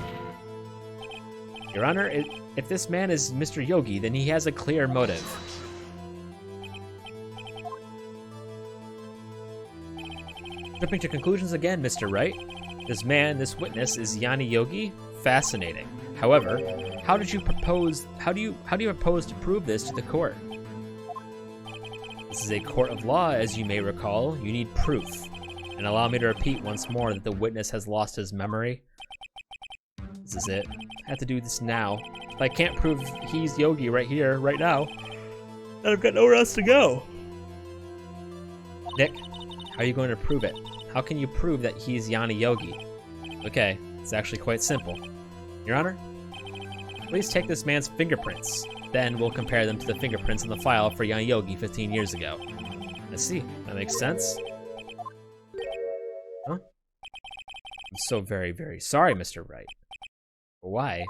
Your Honor, if this man is Mr. Yogi, then he has a clear motive. Jumping to conclusions again, Mr. Wright. This witness is Yanni Yogi? Fascinating. However, how do you propose to prove this to the court? This is a court of law, as you may recall. You need proof. And allow me to repeat once more that the witness has lost his memory. This is it. I have to do this now. If I can't prove he's Yogi right here, right now, then I've got nowhere else to go. Nick, how are you going to prove it? How can you prove that he's Yanni Yogi? Okay, it's actually quite simple. Your Honor, please take this man's fingerprints. Then we'll compare them to the fingerprints in the file for Yanni Yogi 15 years ago. I see. That makes sense. Huh? I'm so very, very sorry, Mr. Wright. But why?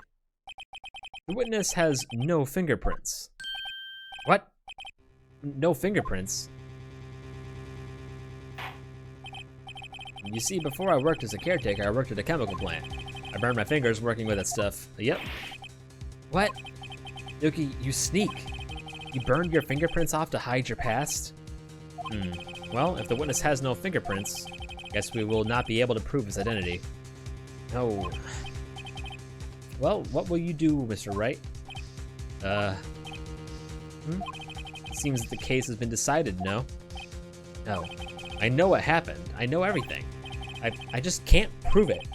The witness has no fingerprints. What? No fingerprints? You see, before I worked as a caretaker, I worked at a chemical plant. I burned my fingers working with that stuff. Yep. What? Yogi, you sneak. You burned your fingerprints off to hide your past? Well, if the witness has no fingerprints, I guess we will not be able to prove his identity. No. Well, what will you do, Mr. Wright? It seems that the case has been decided, no? No. I know what happened. I know everything. I just can't prove it.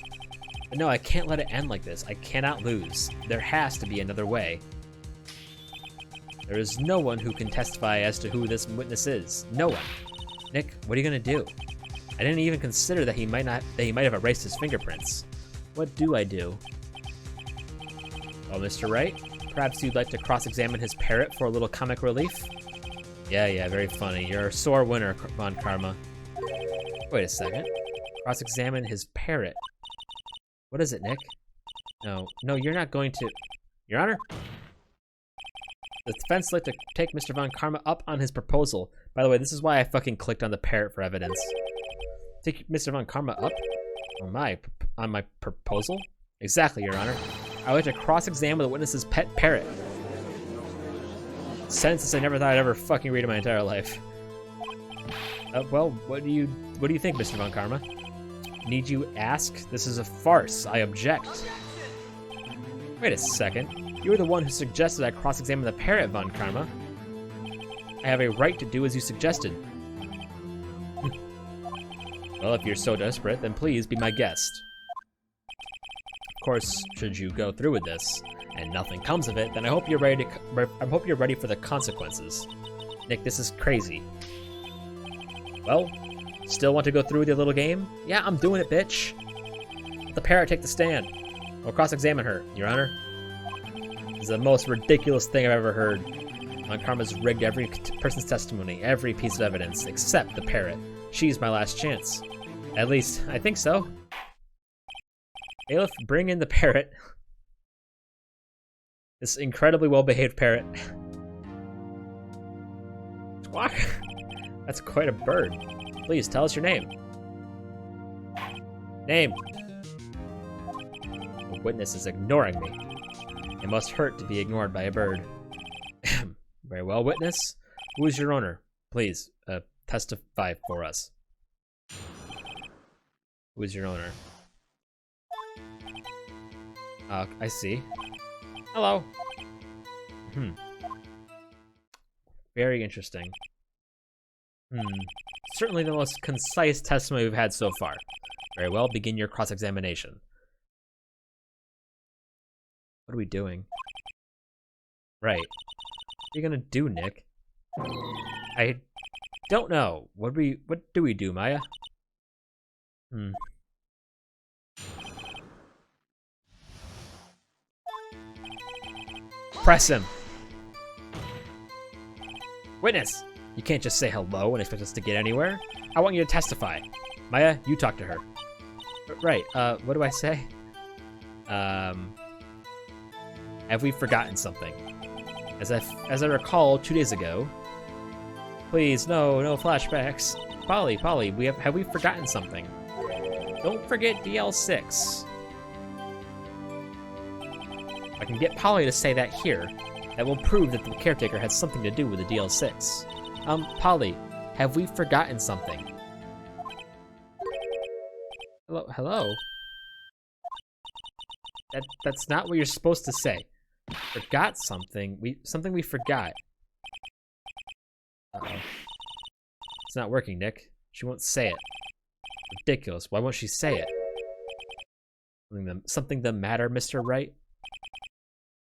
But no, I can't let it end like this. I cannot lose. There has to be another way. There is no one who can testify as to who this witness is. No one. Nick, what are you gonna do? I didn't even consider that he might have erased his fingerprints. What do I do? Well, Mr. Wright, perhaps you'd like to cross-examine his parrot for a little comic relief? Yeah, very funny. You're a sore winner, Von Karma. Wait a second. Cross-examine his parrot. What is it, Nick? No, you're not going to... Your Honor? The defense would like to take Mr. Von Karma up on his proposal. By the way, this is why I fucking clicked on the parrot for evidence. Take Mr. Von Karma up? On my proposal? Exactly, Your Honor. I would like to cross-examine the witness's pet parrot. Sentences I never thought I'd ever fucking read in my entire life. Well, what do you think, Mr. Von Karma? Need you ask? This is a farce. I object. Wait a second. You were the one who suggested I cross-examine the parrot, Von Karma. I have a right to do as you suggested. Well, if you're so desperate, then please be my guest. Of course, should you go through with this, and nothing comes of it, then I hope you're ready for the consequences. Nick, this is crazy. Well, still want to go through with your little game? Yeah, I'm doing it, bitch. Let the parrot take the stand. I'll cross-examine her, Your Honor. This is the most ridiculous thing I've ever heard. Von Karma's rigged every person's testimony, every piece of evidence, except the parrot. She's my last chance. At least, I think so. Bailiff, bring in the parrot. This incredibly well-behaved parrot. Squawk! That's quite a bird. Please, tell us your name. Name. The witness is ignoring me. It must hurt to be ignored by a bird. Very well, witness. Who is your owner? Please, testify for us. Who is your owner? I see. Hello. Very interesting. Certainly the most concise testimony we've had so far. Very well, begin your cross-examination. What are we doing? Right. What are you gonna do, Nick? I don't know. What do we do, Maya? Press him! Witness! You can't just say hello and expect us to get anywhere. I want you to testify. Maya, you talk to her. Right, what do I say? Have we forgotten something? As I recall 2 days ago. Please, no flashbacks. Polly, have we forgotten something? Don't forget DL6. If I can get Polly to say that here, that will prove that the caretaker had something to do with the DL6. Polly, have we forgotten something? Hello? That's not what you're supposed to say. Forgot something? Something we forgot. Uh-oh. It's not working, Nick. She won't say it. Ridiculous. Why won't she say it? Something the matter, Mr. Wright?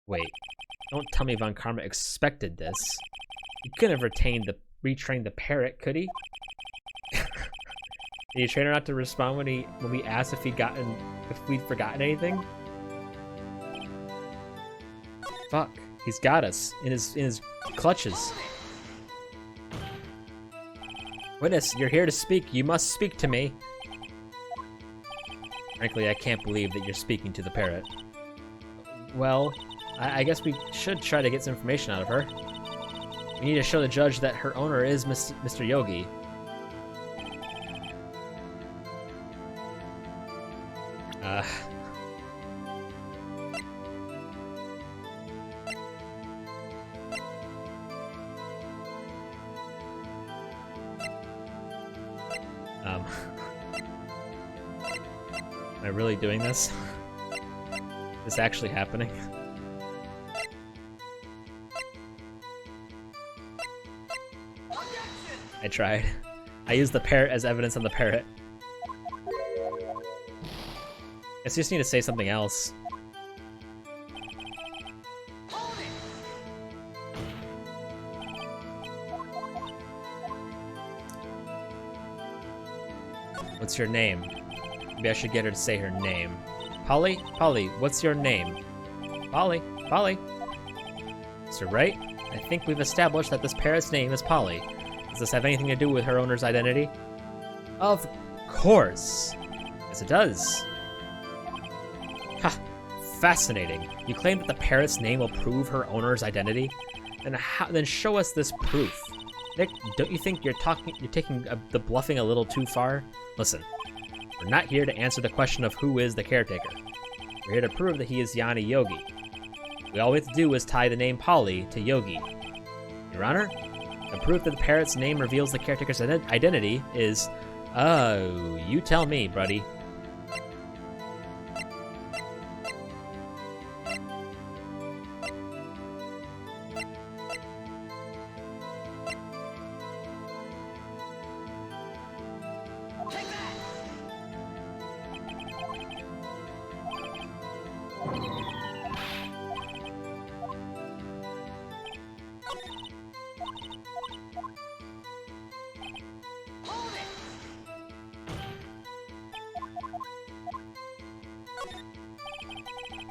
Wait. Don't tell me Von Karma expected this. He couldn't have retrained the parrot, could he? Did he train her not to respond when we asked if we'd forgotten anything? Fuck. He's got us in his clutches. Witness, you're here to speak. You must speak to me. Frankly, I can't believe that you're speaking to the parrot. Well, I guess we should try to get some information out of her. We need to show the judge that her owner is Mr. Yogi. Am I really doing this? Is this actually happening? I tried. I used the parrot as evidence on the parrot. Guess you just need to say something else. What's your name? Maybe I should get her to say her name. Polly? Polly, what's your name? Polly? Polly? Mr. Wright? I think we've established that this parrot's name is Polly. Does this have anything to do with her owner's identity? Of course! Yes, it does. Ha! Fascinating. You claim that the parrot's name will prove her owner's identity? Then show us this proof. Nick, don't you think you're taking the bluffing a little too far? Listen, we're not here to answer the question of who is the caretaker. We're here to prove that he is Yanni Yogi. All we have to do is tie the name Polly to Yogi. Your Honor, the proof that the parrot's name reveals the caretaker's identity is... Oh, you tell me, buddy.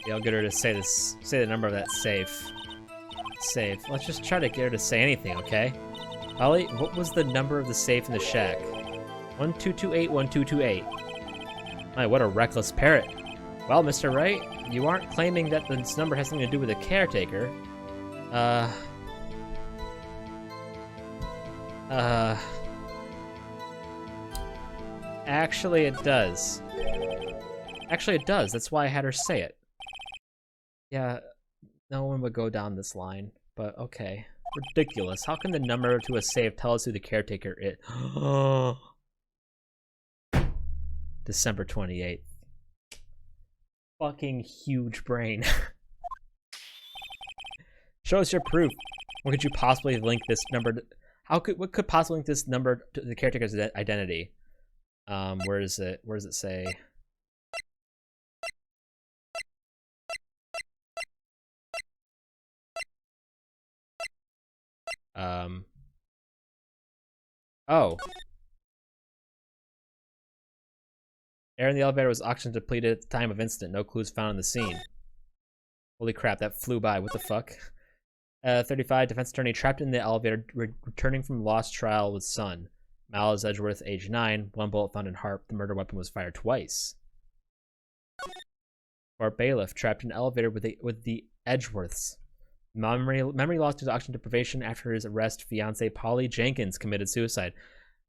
Yeah, I'll get her to say the number of that safe. Safe. Let's just try to get her to say anything, okay? Ollie, what was the number of the safe in the shack? 1228 1228. My, what a reckless parrot. Well, Mr. Wright, you aren't claiming that this number has something to do with the caretaker. Actually, it does. Actually, it does. That's why I had her say it. Yeah, no one would go down this line, but okay. Ridiculous. How can the number to a safe tell us who the caretaker is? December 28th. Fucking huge brain. Show us your proof. What could you possibly link this number to? What could possibly link this number to the caretaker's identity? Where is it? Where does it say? Oh. Air in the elevator was oxygen depleted at the time of incident. No clues found on the scene. Holy crap, that flew by. What the fuck? 35, defense attorney trapped in the elevator, returning from lost trial with son. Miles Edgeworth, age 9. One bullet found in heart. The murder weapon was fired twice. Court bailiff trapped in elevator with the Edgeworths. Memory lost due to oxygen deprivation after his arrest. Fiance Polly Jenkins committed suicide.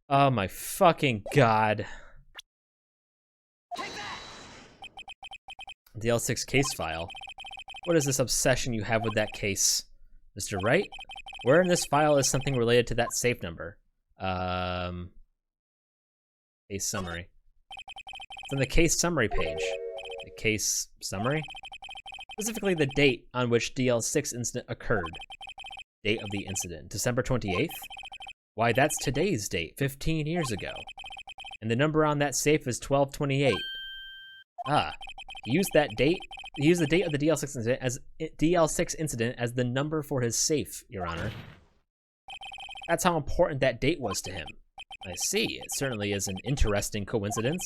Oh my fucking god. DL6 case file. What is this obsession you have with that case, Mr. Wright? Where in this file is something related to that safe number? Case summary. It's on the case summary page. The case summary? Specifically the date on which DL6 incident occurred. Date of the incident, December 28th? Why, that's today's date, 15 years ago. And the number on that safe is 1228. Ah, he used that date. He used the date of the DL6 incident as the number for his safe, Your Honor. That's how important that date was to him. I see. It certainly is an interesting coincidence.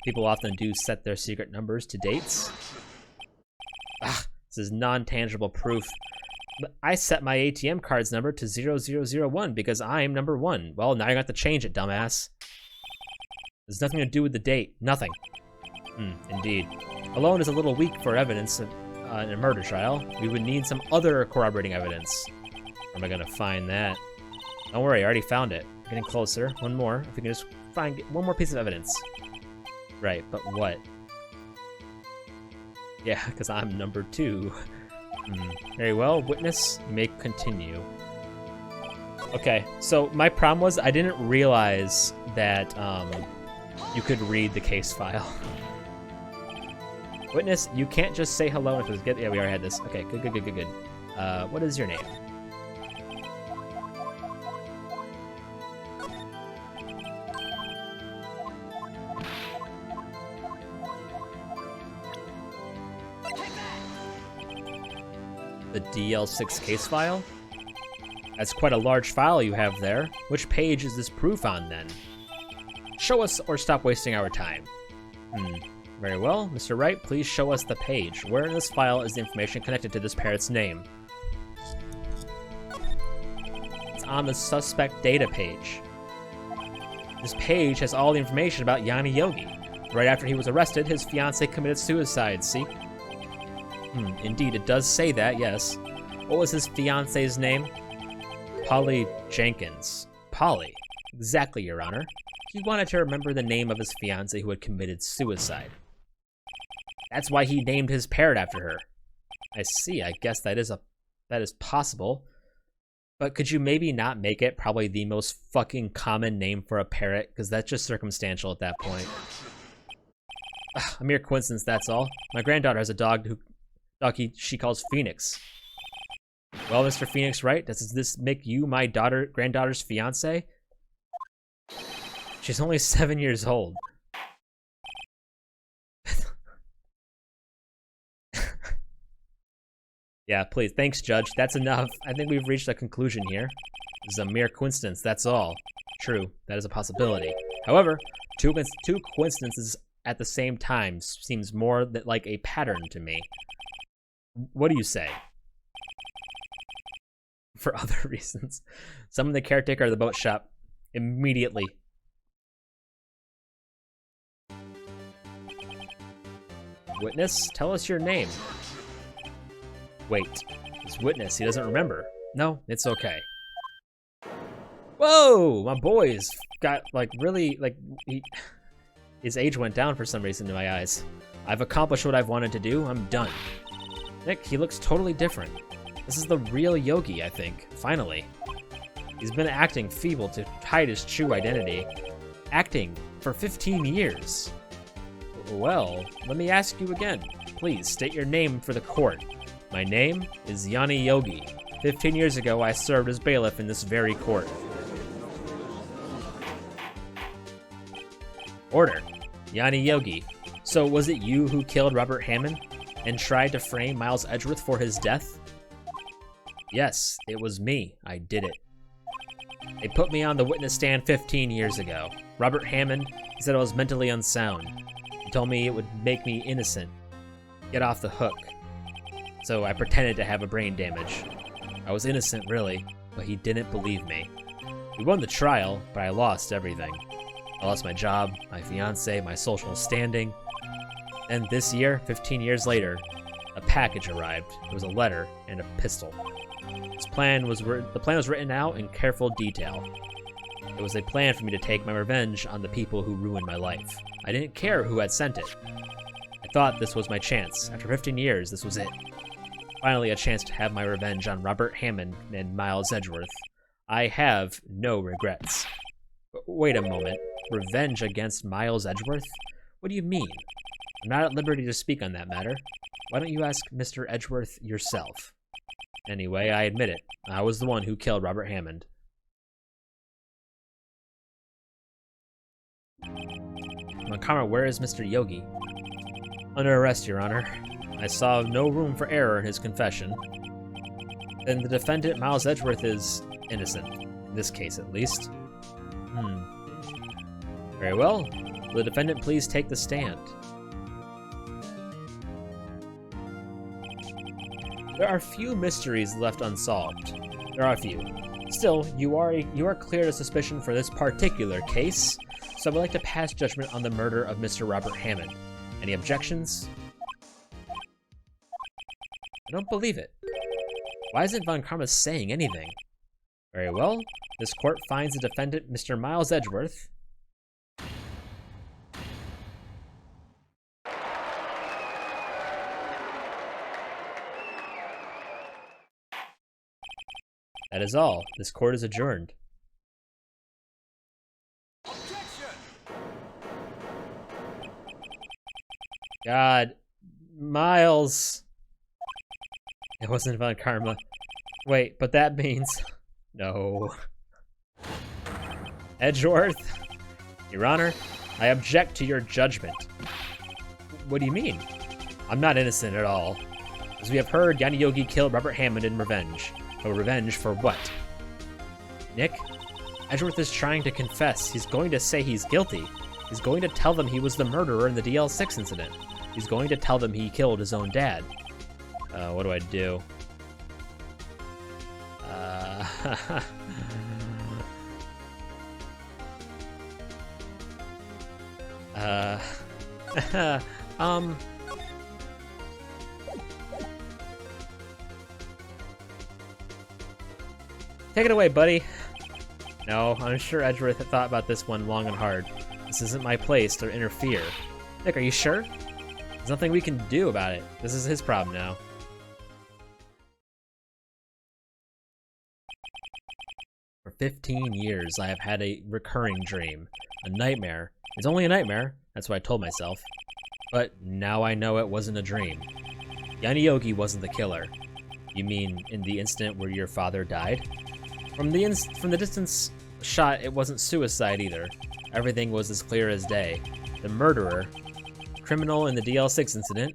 People often do set their secret numbers to dates. Ah, this is non-tangible proof. But I set my ATM card's number to 0001 because I'm number 1. Well, now you're going to have to change it, dumbass. There's nothing to do with the date. Nothing. Indeed. Alone is a little weak for evidence in a murder trial. We would need some other corroborating evidence. Where am I going to find that? Don't worry, I already found it. Getting closer. One more. If we can just find one more piece of evidence. Right, but what? Yeah, because I'm number 2. Very well. Witness, you may continue. Okay, so my problem was I didn't realize that you could read the case file. Witness, you can't just say hello and get. Yeah, we already had this. Okay, good. What is your name? The DL6 case file? That's quite a large file you have there. Which page is this proof on, then? Show us or stop wasting our time. Very well. Mr. Wright, please show us the page. Where in this file is the information connected to this parrot's name? It's on the suspect data page. This page has all the information about Yanni Yogi. Right after he was arrested, his fiancée committed suicide, see? Indeed, it does say that, yes. What was his fiancée's name? Polly Jenkins. Polly. Exactly, Your Honor. He wanted to remember the name of his fiancée who had committed suicide. That's why he named his parrot after her. I see, I guess that is possible. But could you maybe not make it probably the most fucking common name for a parrot? Because that's just circumstantial at that point. A mere coincidence, that's all. My granddaughter has a dog she calls Phoenix. Well, Mr. Phoenix, Wright, does this make you my granddaughter's fiance? She's only 7 years old. Yeah, please. Thanks, Judge. That's enough. I think we've reached a conclusion here. This is a mere coincidence, that's all. True, that is a possibility. However, two coincidences at the same time seems more like a pattern to me. What do you say? For other reasons. Summon the caretaker of the boat shop. Immediately. Witness, tell us your name. Wait, this witness, he doesn't remember. No, it's okay. Whoa, my boy's got really his age went down for some reason in my eyes. I've accomplished what I've wanted to do, I'm done. Nick, he looks totally different. This is the real Yogi, I think, finally. He's been acting feeble to hide his true identity. Acting for 15 years. Well, let me ask you again. Please, state your name for the court. My name is Yanni Yogi. 15 years ago, I served as bailiff in this very court. Order. Yanni Yogi. So was it you who killed Robert Hammond and tried to frame Miles Edgeworth for his death? Yes, it was me. I did it. They put me on the witness stand 15 years ago. Robert Hammond said I was mentally unsound. He told me it would make me innocent. Get off the hook. So I pretended to have a brain damage. I was innocent, really, but he didn't believe me. We won the trial, but I lost everything. I lost my job, my fiance, my social standing. And this year, 15 years later, a package arrived. It was a letter and a pistol. The plan was written out in careful detail. It was a plan for me to take my revenge on the people who ruined my life. I didn't care who had sent it. I thought this was my chance. After 15 years, this was it. Finally, a chance to have my revenge on Robert Hammond and Miles Edgeworth. I have no regrets. But wait a moment. Revenge against Miles Edgeworth? What do you mean? I'm not at liberty to speak on that matter. Why don't you ask Mr. Edgeworth yourself? Anyway, I admit it. I was the one who killed Robert Hammond. Karma, where is Mr. Yogi? Under arrest, Your Honor. I saw no room for error in his confession. Then the defendant, Miles Edgeworth, is innocent. In this case, at least. Very well. Will the defendant please take the stand? There are few mysteries left unsolved. There are few. Still, you are cleared of suspicion for this particular case, so I would like to pass judgment on the murder of Mr. Robert Hammond. Any objections? I don't believe it. Why isn't Von Karma saying anything? Very well. This court finds the defendant, Mr. Miles Edgeworth. That is all. This court is adjourned. God. Miles. It wasn't Von Karma. Wait, but that means... No. Edgeworth? Your Honor, I object to your judgment. What do you mean? I'm not innocent at all. As we have heard, Yanni Yogi killed Robert Hammond in revenge. But revenge for what? Nick? Edgeworth is trying to confess. He's going to say he's guilty. He's going to tell them he was the murderer in the DL6 incident. He's going to tell them he killed his own dad. What do I do? Take it away, buddy. No, I'm sure Edgeworth had thought about this one long and hard. This isn't my place to interfere. Nick, are you sure? There's nothing we can do about it. This is his problem now. For 15 years, I have had a recurring dream. A nightmare. It's only a nightmare, that's what I told myself. But now I know it wasn't a dream. Yanni Yogi wasn't the killer. You mean in the incident where your father died? From the distance shot, it wasn't suicide either. Everything was as clear as day. The murderer, criminal in the DL6 incident,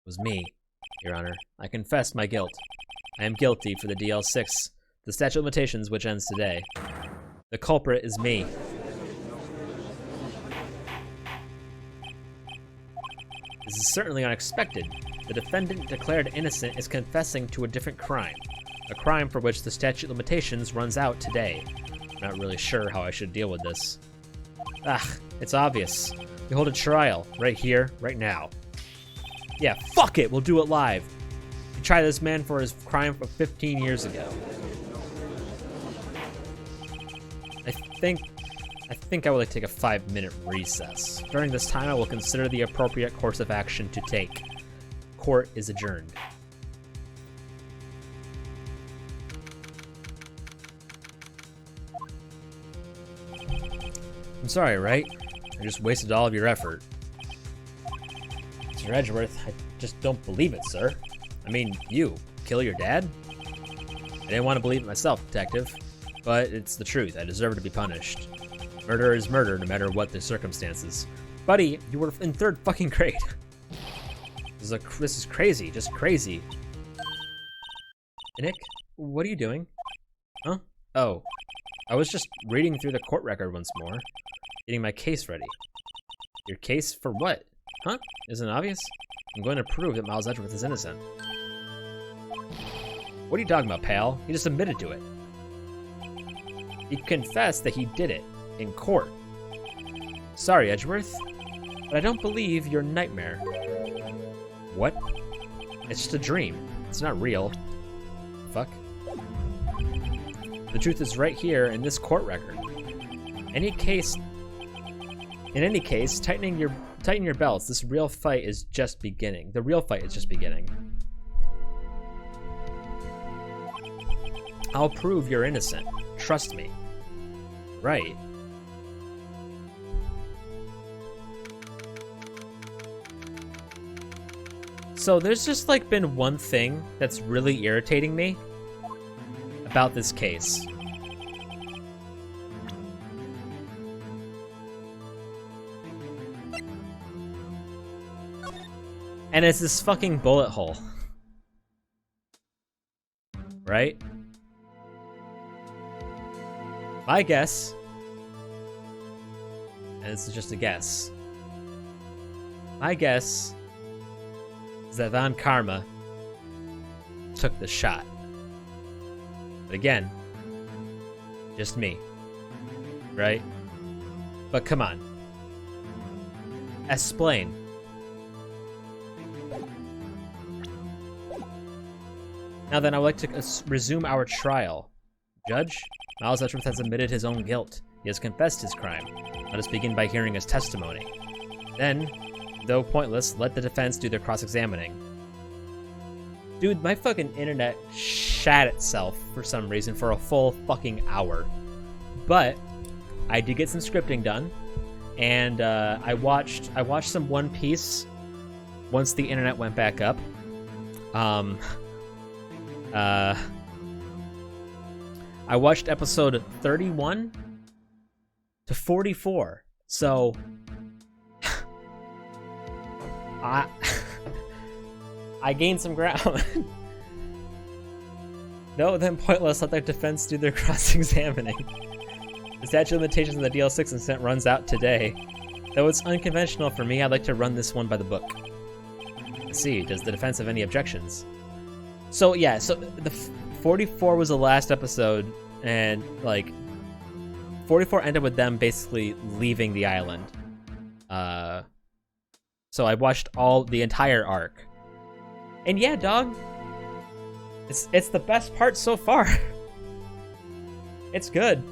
was me, Your Honor. I confess my guilt. I am guilty for the DL6, the statute of limitations which ends today. The culprit is me. This is certainly unexpected. The defendant declared innocent is confessing to a different crime. A crime for which the statute of limitations runs out today. I'm not really sure how I should deal with this. It's obvious. We hold a trial, right here, right now. Yeah, fuck it, we'll do it live. We try this man for his crime from 15 years ago. I think I would like to take a 5-minute recess. During this time, I will consider the appropriate course of action to take. Court is adjourned. I'm sorry, Wright? I just wasted all of your effort. Mr. Edgeworth, I just don't believe it, sir. I mean, you kill your dad? didn't want to believe it myself, detective, but it's the truth. I deserve to be punished. Murder is murder, no matter what the circumstances. Buddy, you were in 3rd fucking grade. This is crazy, just crazy. Nick, what are you doing? Huh? Oh, I was just reading through the court record once more, getting my case ready. Your case for what? Huh? Isn't it obvious? I'm going to prove that Miles Edgeworth is innocent. What are you talking about, pal? He just admitted to it. He confessed that he did it in court. Sorry, Edgeworth, but I don't believe your nightmare. What? It's just a dream. It's not real. Fuck. The truth is right here in this court record. In any case, tighten your belts. This real fight is just beginning. The real fight is just beginning. I'll prove you're innocent. Trust me. Right. So there's just like been one thing that's really irritating me about this case. And it's this fucking bullet hole. Right? My guess, and this is just a guess, my guess is that Von Karma took the shot. But again, just me, right? But come on. Explain. Now then, I would like to resume our trial. Judge, Miles Edgeworth has admitted his own guilt. He has confessed his crime. Let us begin by hearing his testimony. Then, though pointless, let the defense do their cross-examining. Dude, my fucking internet shat itself for some reason for a full fucking hour. But I did get some scripting done, and I watched some One Piece once the internet went back up. I watched episode 31 to 44, so I gained some ground. No, then pointless, let their defense do their cross-examining. The statute of limitations of the DL6 incident runs out today. Though it's unconventional for me, I'd like to run this one by the book. Let's see, does the defense have any objections? So yeah, so the 44 was the last episode, and like 44 ended with them basically leaving the island. So I watched the entire arc, and yeah, dog, it's the best part so far. It's good.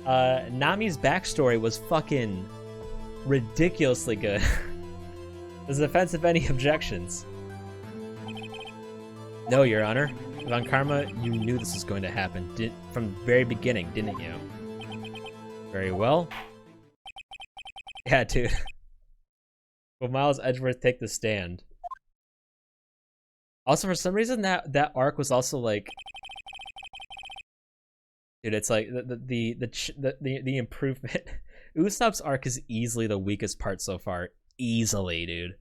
Nami's backstory was fucking ridiculously good. Does the defense have any objections? No, Your Honor. Von Karma, you knew this was going to happen from the very beginning, didn't you? Very well. Yeah, dude. Will Miles Edgeworth take the stand? Also, for some reason, that arc was also like, dude, it's like the improvement. Usopp's arc is easily the weakest part so far. Easily, dude.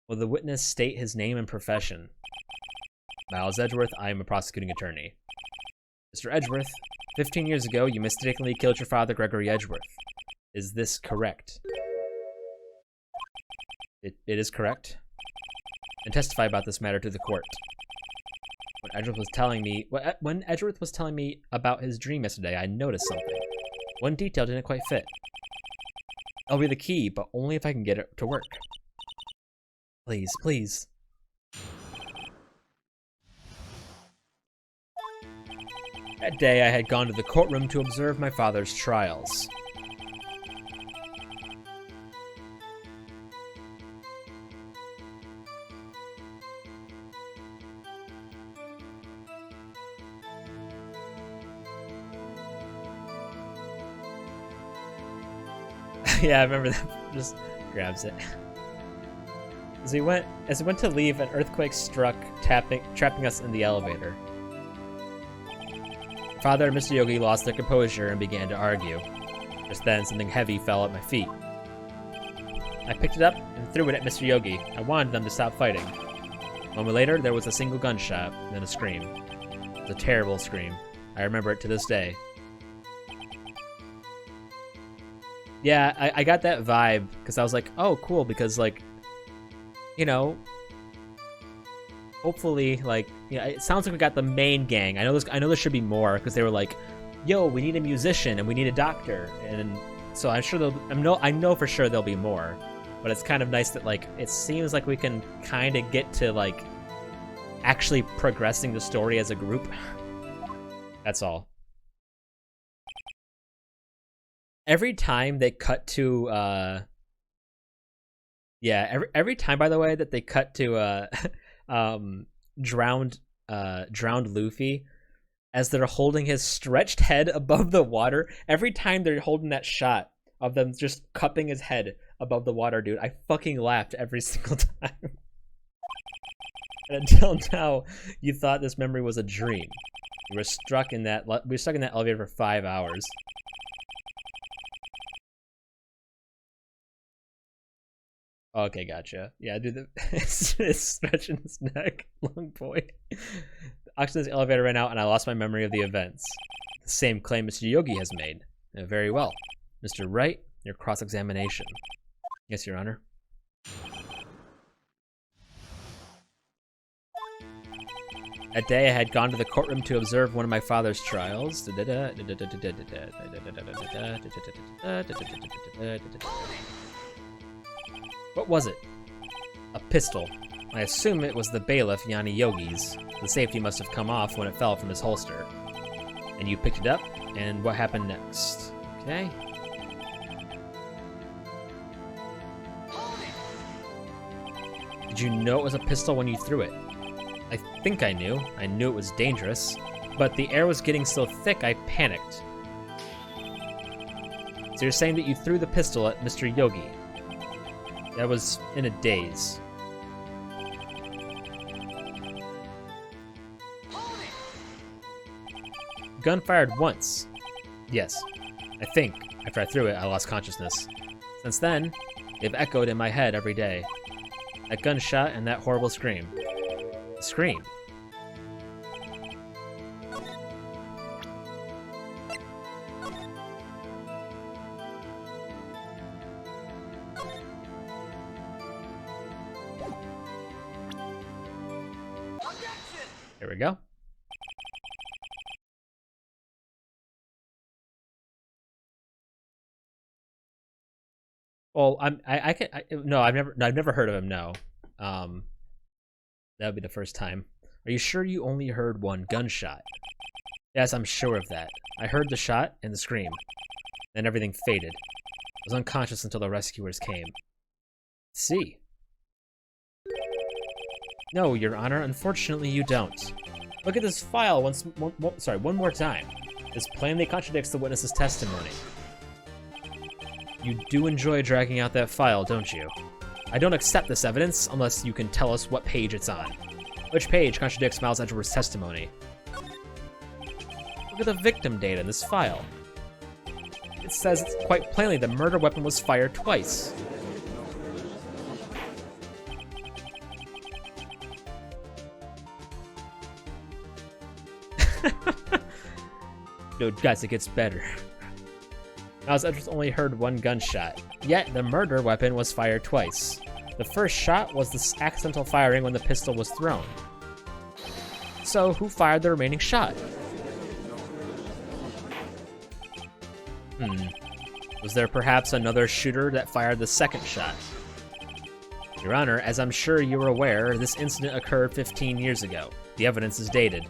Will the witness state his name and profession? Miles Edgeworth, I am a prosecuting attorney. Mr. Edgeworth, 15 years ago, you mistakenly killed your father, Gregory Edgeworth. Is this correct? It is correct. And testify about this matter to the court. When Edgeworth was telling me about his dream yesterday, I noticed something. One detail didn't quite fit. I'll be the key, but only if I can get it to work. Please, please. That day, I had gone to the courtroom to observe my father's trials. Yeah, I remember that. Just grabs it. As we went to leave, an earthquake struck, trapping us in the elevator. Father and Mr. Yogi lost their composure and began to argue. Just then, something heavy fell at my feet. I picked it up and threw it at Mr. Yogi. I wanted them to stop fighting. A moment later, there was a single gunshot, then a scream. It was a terrible scream. I remember it to this day. Yeah, I got that vibe, because I was like, oh, cool, because, like, you know, hopefully, like, yeah, it sounds like we got the main gang. I know there should be more, because they were like, yo, we need a musician, and we need a doctor, and so I'm sure I know for sure there'll be more. But it's kind of nice that, like, it seems like we can kind of get to, like, actually progressing the story as a group. That's all. Every time they cut to, yeah, every time, by the way, that they cut to, drowned Luffy, as they're holding his stretched head above the water, every time they're holding that shot of them just cupping his head above the water, dude, I fucking laughed every single time. And until now, you thought this memory was a dream. We were stuck in that elevator for 5 hours. Okay, gotcha. Yeah, dude, it's stretching his neck, long boy. Oxygen's elevator ran out, and I lost my memory of the events. The same claim Mr. Yogi has made. Very well. Mr. Wright, your cross-examination. Yes, Your Honor. That day, I had gone to the courtroom to observe one of my father's trials. What was it? A pistol. I assume it was the bailiff Yanni Yogi's. The safety must have come off when it fell from his holster. And you picked it up, and what happened next? Okay. Did you know it was a pistol when you threw it? I think I knew. I knew it was dangerous. But the air was getting so thick, I panicked. So you're saying that you threw the pistol at Mr. Yogi? That was in a daze. Gun fired once. Yes. I think. After I threw it, I lost consciousness. Since then, they've echoed in my head every day. That gunshot and that horrible scream. Scream. Here we go. Well, I've never heard of him. No, that would be the first time. Are you sure you only heard one gunshot? Yes, I'm sure of that. I heard the shot and the scream. Then everything faded. I was unconscious until the rescuers came. See. No, Your Honor, unfortunately you don't. Look at this file one more time. This plainly contradicts the witness's testimony. You do enjoy dragging out that file, don't you? I don't accept this evidence unless you can tell us what page it's on. Which page contradicts Miles Edgeworth's testimony? Look at the victim data in this file. It says quite plainly the murder weapon was fired twice. No, guys, it gets better. Miles Edgeworth only heard one gunshot, yet the murder weapon was fired twice. The first shot was the accidental firing when the pistol was thrown. So, who fired the remaining shot? Was there perhaps another shooter that fired the second shot? Your Honor, as I'm sure you're aware, this incident occurred 15 years ago. The evidence is dated.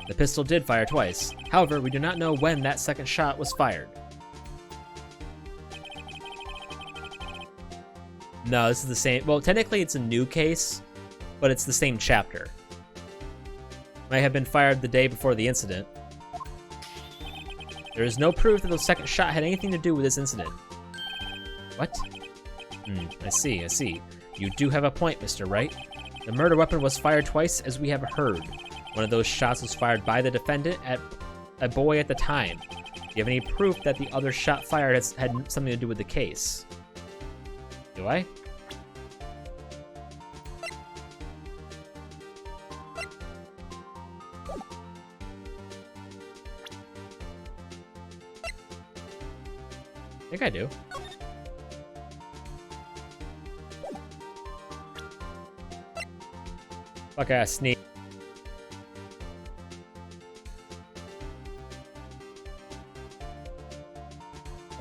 The pistol did fire twice. However, we do not know when that second shot was fired. No, this is the same. Well, technically it's a new case, but it's the same chapter. Might have been fired the day before the incident. There is no proof that the second shot had anything to do with this incident. What? I see. You do have a point, Mr. Wright. The murder weapon was fired twice, as we have heard. One of those shots was fired by the defendant at a boy at the time. Do you have any proof that the other shot fired had something to do with the case? Do I? I think I do. Fuck ass sneak.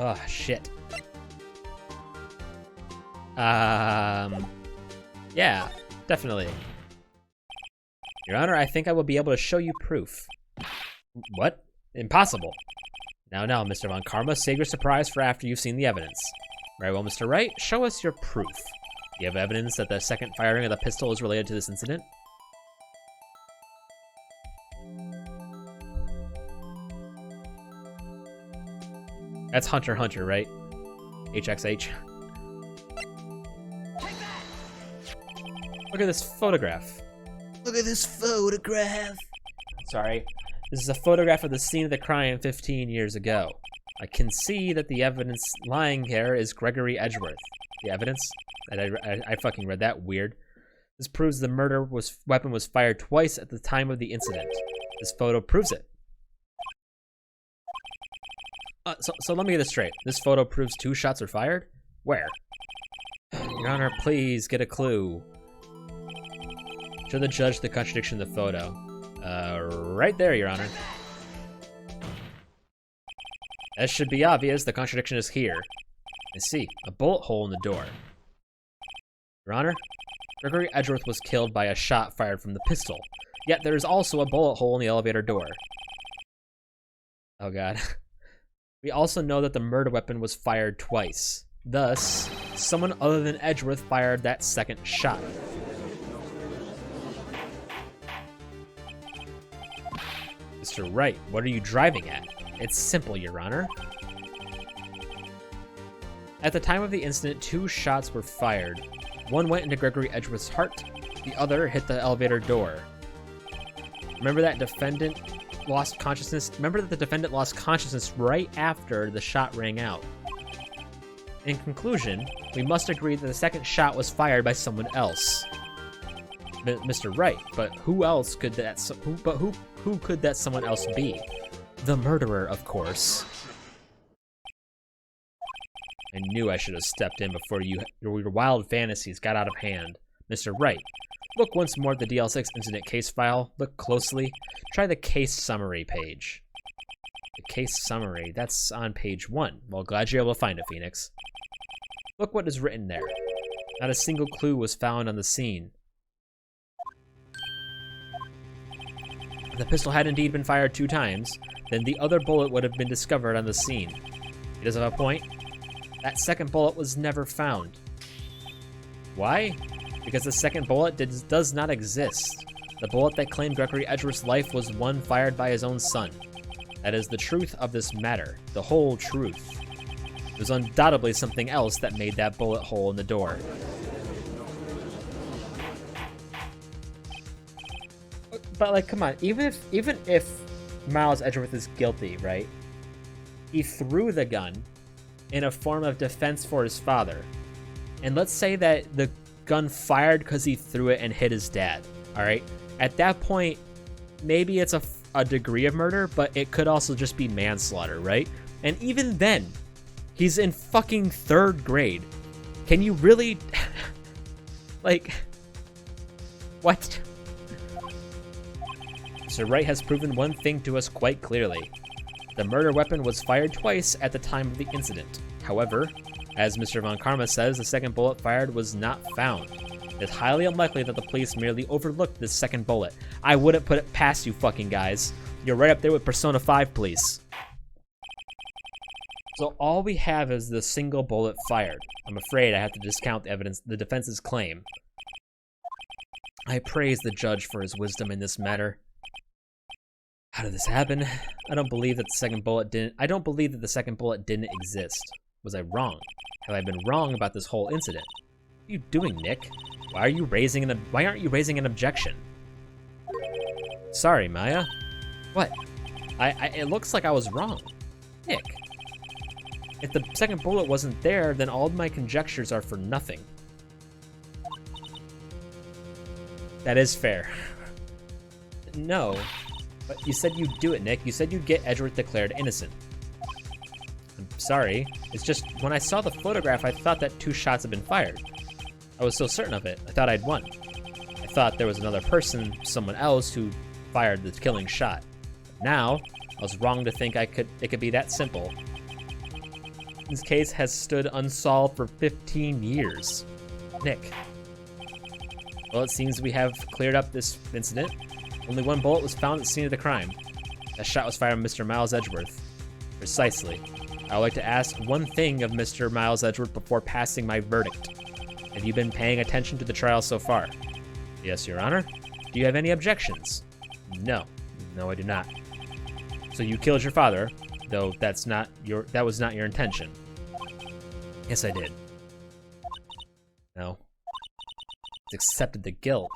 Oh, shit. Yeah, definitely. Your Honor, I think I will be able to show you proof. What? Impossible. Now, Mr. Von Karma, save your surprise for after you've seen the evidence. Very well, Mr. Wright, show us your proof. Do you have evidence that the second firing of the pistol is related to this incident? That's Hunter Hunter, right? HXH. Look at this photograph. Look at this photograph. Sorry. This is a photograph of the scene of the crime 15 years ago. I can see that the evidence lying here is Gregory Edgeworth. The evidence? I fucking read that weird. This proves the weapon was fired twice at the time of the incident. This photo proves it. So let me get this straight. This photo proves 2 shots were fired? Where? Your Honor, please get a clue. Show the judge the contradiction in the photo. Right there, Your Honor. That should be obvious. The contradiction is here. I see. A bullet hole in the door. Your Honor, Gregory Edgeworth was killed by a shot fired from the pistol. Yet there is also a bullet hole in the elevator door. Oh god. We also know that the murder weapon was fired twice. Thus, someone other than Edgeworth fired that second shot. Mr. Wright, what are you driving at? It's simple, Your Honor. At the time of the incident, 2 shots were fired. One went into Gregory Edgeworth's heart, the other hit the elevator door. Remember that the defendant lost consciousness right after the shot rang out. In conclusion, we must agree that the second shot was fired by someone else. Mr. Wright, but who else could that who could that someone else be? The murderer, of course. I knew I should have stepped in before your wild fantasies got out of hand. Mr. Wright, look once more at the DL6 incident case file. Look closely. Try the case summary page. The case summary, that's on page 1. Well, glad you're able to find it, Phoenix. Look what is written there. Not a single clue was found on the scene. If the pistol had indeed been fired 2 times, then the other bullet would have been discovered on the scene. He does have a point. That second bullet was never found. Why? Because the second bullet does not exist. The bullet that claimed Gregory Edgeworth's life was one fired by his own son. That is the truth of this matter, the whole truth. There's undoubtedly something else that made that bullet hole in the door. But like, come on, even if Miles Edgeworth is guilty, right? He threw the gun in a form of defense for his father. And let's say that the gun fired because he threw it and hit his dad, all right? At that point, maybe it's a degree of murder, but it could also just be manslaughter, right? And even then, he's in fucking 3rd grade. Can you really... like... what? Mr. Wright has proven one thing to us quite clearly. The murder weapon was fired twice at the time of the incident. However, as Mr. Von Karma says, the second bullet fired was not found. It's highly unlikely that the police merely overlooked this second bullet. I wouldn't put it past you fucking guys. You're right up there with Persona 5 police. So all we have is the single bullet fired. I'm afraid I have to discount the evidence, the defense's claim. I praise the judge for his wisdom in this matter. How did this happen? I don't believe that the second bullet didn't exist. Was I wrong? Have I been wrong about this whole incident? What are you doing, Nick? Why aren't you raising an objection? Sorry, Maya. What? It looks like I was wrong. Nick. If the second bullet wasn't there, then all of my conjectures are for nothing. That is fair. No, but you said you'd do it, Nick. You said you'd get Edgeworth declared innocent. I'm sorry. It's just, when I saw the photograph, I thought that 2 shots had been fired. I was so certain of it. I thought I'd won. I thought there was another person, someone else, who fired the killing shot. But now, I was wrong to think it could be that simple. This case has stood unsolved for 15 years. Nick. Well, it seems we have cleared up this incident. Only 1 bullet was found at the scene of the crime. That shot was fired by Mr. Miles Edgeworth. Precisely. I would like to ask one thing of Mr. Miles Edgeworth before passing my verdict. Have you been paying attention to the trial so far? Yes, Your Honor. Do you have any objections? No. No, I do not. So you killed your father, though that was not your intention. Yes, I did. No. It's accepted the guilt.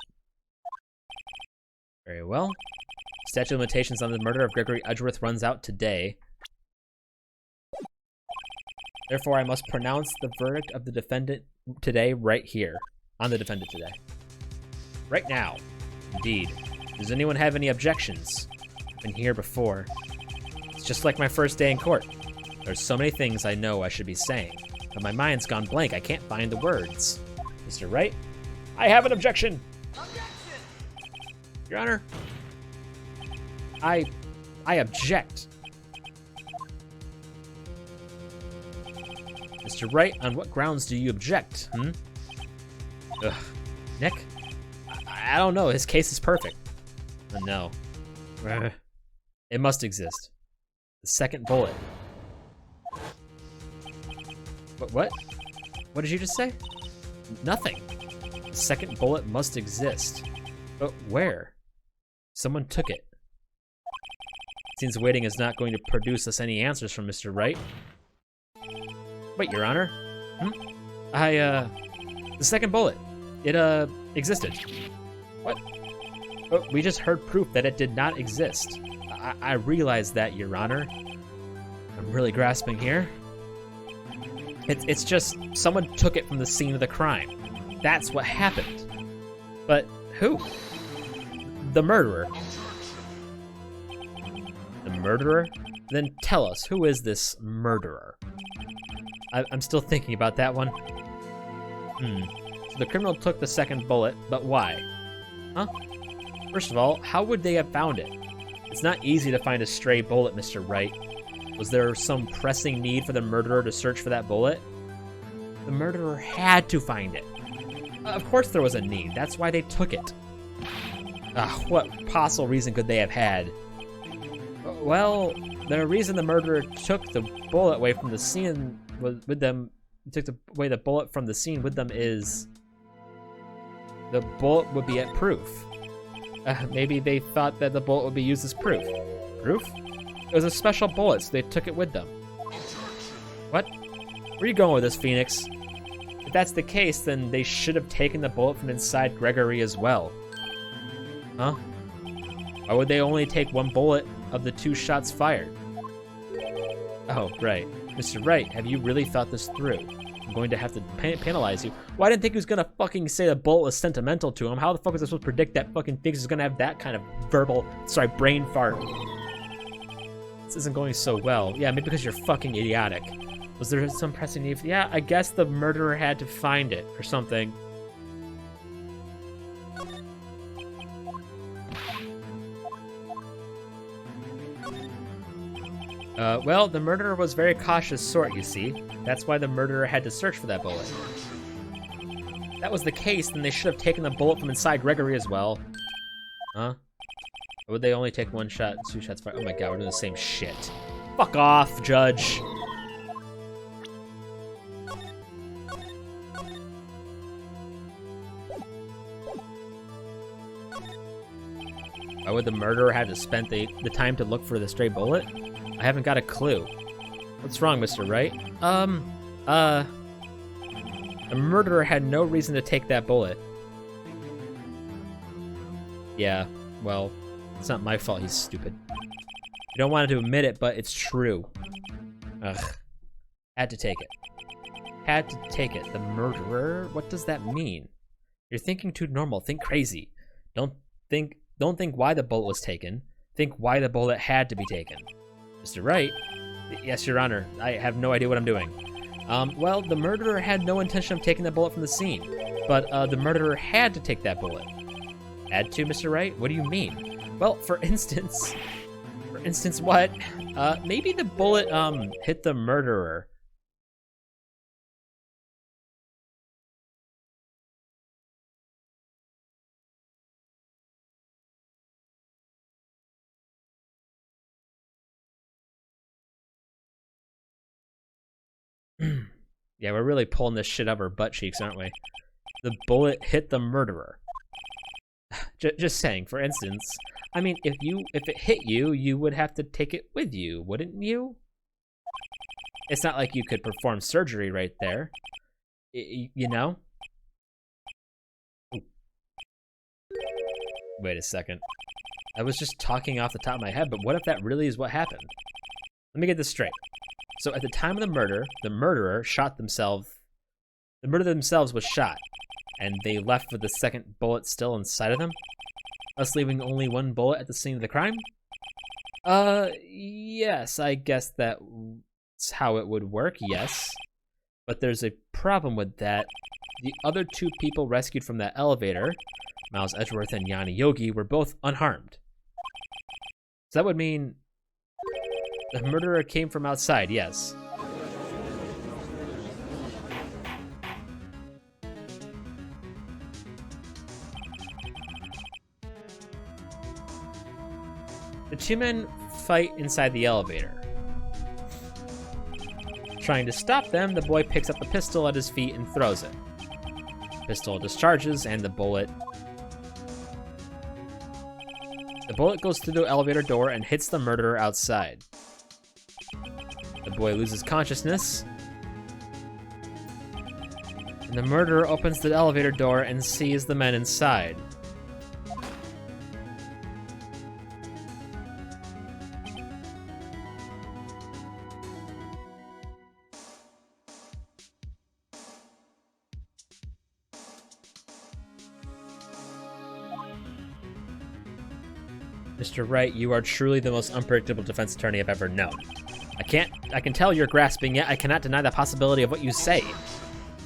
Very well. Statute of limitations on the murder of Gregory Edgeworth runs out today. Therefore, I must pronounce the verdict of the defendant today, right here. On the defendant today. Right now. Indeed. Does anyone have any objections? I've been here before. It's just like my first day in court. There's so many things I know I should be saying, but my mind's gone blank. I can't find the words. Mr. Wright? I have an objection! Objection! Your Honor, I object. Mr. Wright, on what grounds do you object, Ugh. Nick? I don't know, his case is perfect. No. It must exist. The second bullet. What? What did you just say? Nothing. The second bullet must exist. But where? Someone took it. Seems waiting is not going to produce us any answers from Mr. Wright. Wait, Your Honor. The second bullet. It, existed. What? Oh, we just heard proof that it did not exist. I realize that, Your Honor. I'm really grasping here. It's just someone took it from the scene of the crime. That's what happened. But who? The murderer. The murderer? Then tell us, who is this murderer? I'm still thinking about that one. So the criminal took the second bullet, but why? Huh? First of all, how would they have found it? It's not easy to find a stray bullet, Mr. Wright. Was there some pressing need for the murderer to search for that bullet? The murderer had to find it. Of course there was a need. That's why they took it. What possible reason could they have had? Well, the reason the murderer took the bullet away from the scene with them, took away the bullet from the scene with them is the bullet would be at proof. Maybe they thought that the bullet would be used as proof. Proof? It was a special bullet, so they took it with them. What? Where are you going with this, Phoenix? If that's the case, then they should have taken the bullet from inside Gregory as well. Huh? Why would they only take 1 bullet of the 2 shots fired? Oh, right. Mr. Wright, have you really thought this through? I'm going to have to penalize you. Well, I didn't think he was gonna fucking say the bullet was sentimental to him. How the fuck was I supposed to predict that fucking Phoenix is gonna have that kind of brain fart? This isn't going so well. Yeah, maybe because you're fucking idiotic. Was there some pressing need? Yeah, I guess the murderer had to find it or something. Well, the murderer was very cautious sort, you see. That's why the murderer had to search for that bullet. If that was the case, then they should have taken the bullet from inside Gregory as well. Huh? Or would they only take 1 shot, 2 shots fired? Oh my god, we're doing the same shit. Fuck off, Judge. Why would the murderer have to spend the time to look for the stray bullet? I haven't got a clue. What's wrong, Mr. Wright? The murderer had no reason to take that bullet. Yeah, well, it's not my fault he's stupid. You don't want to admit it, but it's true. Ugh. Had to take it. Had to take it. The murderer? What does that mean? You're thinking too normal. Think crazy. Don't think why the bullet was taken. Think why the bullet had to be taken. Mr. Wright? Yes, Your Honor. I have no idea what I'm doing. Well, the murderer had no intention of taking that bullet from the scene. But the murderer had to take that bullet. Had to, Mr. Wright? What do you mean? Well, for instance what? Maybe the bullet hit the murderer. Yeah, we're really pulling this shit up our butt cheeks, aren't we? The bullet hit the murderer. Just saying, for instance, I mean, if it hit you, you would have to take it with you, wouldn't you? It's not like you could perform surgery right there, you know? Ooh. Wait a second. I was just talking off the top of my head, but what if that really is what happened? Let me get this straight. So at the time of the murder, the murderer shot themselves. The murderer themselves was shot, and they left with the second bullet still inside of them, thus leaving only one bullet at the scene of the crime? Yes, I guess that's how it would work, yes. But there's a problem with that. The other two people rescued from that elevator, Miles Edgeworth and Yanni Yogi, were both unharmed. So that would mean the murderer came from outside, yes. The two men fight inside the elevator. Trying to stop them, the boy picks up the pistol at his feet and throws it. The pistol discharges and the bullet goes through the elevator door and hits the murderer outside. The boy loses consciousness, and the murderer opens the elevator door and sees the men inside. Mr. Wright, you are truly the most unpredictable defense attorney I've ever known. I can tell you're grasping it. I cannot deny the possibility of what you say.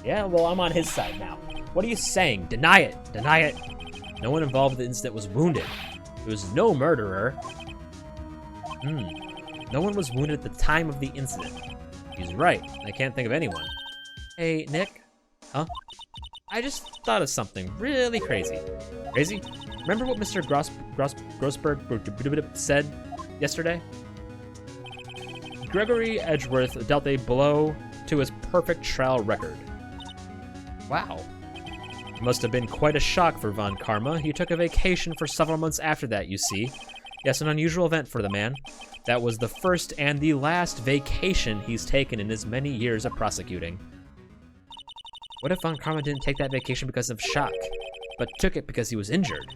Yeah, well, I'm on his side now. What are you saying? Deny it. Deny it. No one involved in the incident was wounded. There was no murderer. No one was wounded at the time of the incident. He's right. I can't think of anyone. Hey, Nick? Huh? I just thought of something really crazy. Crazy? Remember what Mr. Grossberg said yesterday? Gregory Edgeworth dealt a blow to his perfect trial record. Wow. It must have been quite a shock for Von Karma. He took a vacation for several months after that, you see. Yes, an unusual event for the man. That was the first and the last vacation he's taken in his many years of prosecuting. What if Von Karma didn't take that vacation because of shock, but took it because he was injured?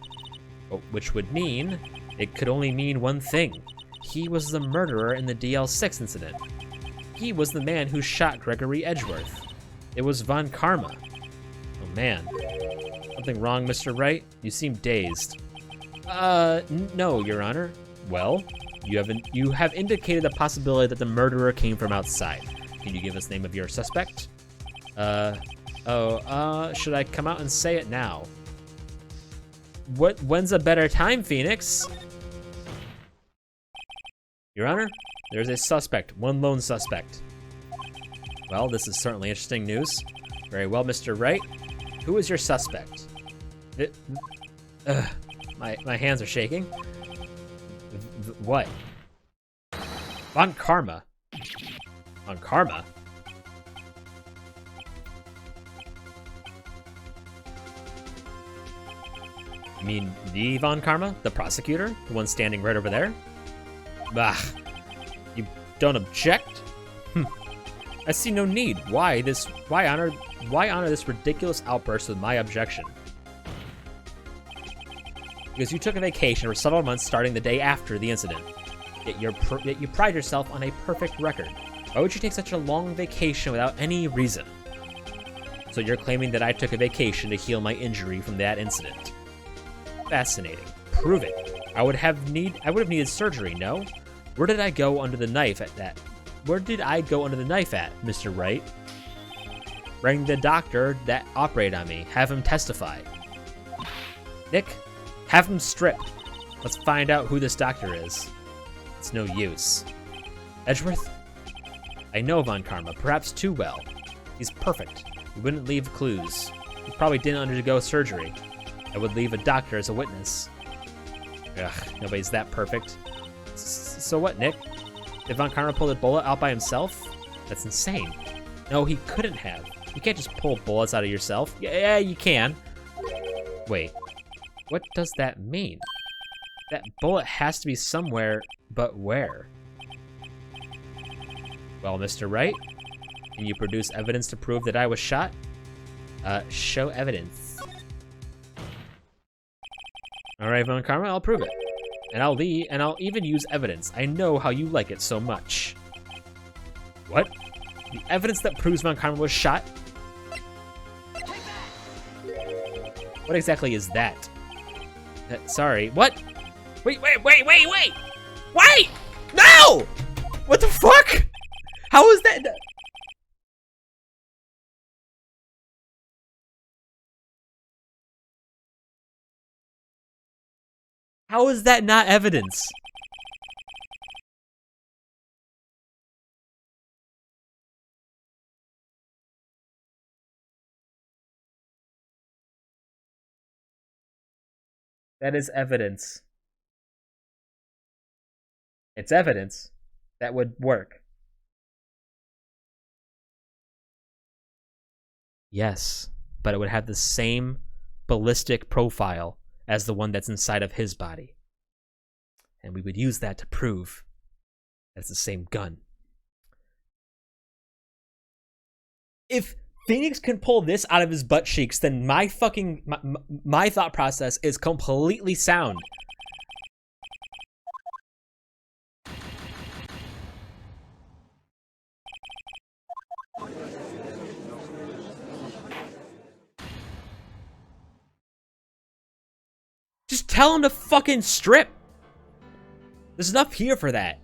Which would mean, it could only mean one thing. He was the murderer in the DL6 incident. He was the man who shot Gregory Edgeworth. It was Von Karma. Oh man. Something wrong, Mr. Wright? You seem dazed. No, Your Honor. Well, you have indicated the possibility that the murderer came from outside. Can you give us the name of your suspect? Should I come out and say it now? When's a better time, Phoenix? Your Honor, there's a suspect, one lone suspect. Well, this is certainly interesting news. Very well, Mr. Wright. Who is your suspect? My hands are shaking. What? Von Karma. Von Karma? You mean the Von Karma? The prosecutor? The one standing right over there? Bah. You don't object? I see no need. Why honor this ridiculous outburst with my objection? Because you took a vacation for several months starting the day after the incident. Yet you pride yourself on a perfect record. Why would you take such a long vacation without any reason? So you're claiming that I took a vacation to heal my injury from that incident. Fascinating. Prove it. I would have needed surgery, no? Where did I go under the knife at that? Where did I go under the knife at, Mr. Wright? Ring the doctor that operated on me. Have him testify. Nick, have him strip. Let's find out who this doctor is. It's no use. Edgeworth? I know Von Karma, perhaps too well. He's perfect. He wouldn't leave clues. He probably didn't undergo surgery. I would leave a doctor as a witness. Ugh, nobody's that perfect. So what, Nick? Did Von Karma pull the bullet out by himself? That's insane. No, he couldn't have. You can't just pull bullets out of yourself. Yeah, you can. Wait, what does that mean? That bullet has to be somewhere, but where? Well, Mr. Wright, can you produce evidence to prove that I was shot? Show evidence. All right, Von Karma, I'll prove it. And I'll even use evidence. I know how you like it so much. What? The evidence that proves Von Karma was shot? What exactly is that? Sorry, what? Wait! Wait! No! What the fuck? How is that? How is that not evidence? That is evidence. It's evidence that would work. Yes, but it would have the same ballistic profile as the one that's inside of his body. And we would use that to prove that's the same gun. If Phoenix can pull this out of his butt cheeks, then my thought process is completely sound. Just tell him to fucking strip. There's enough here for that.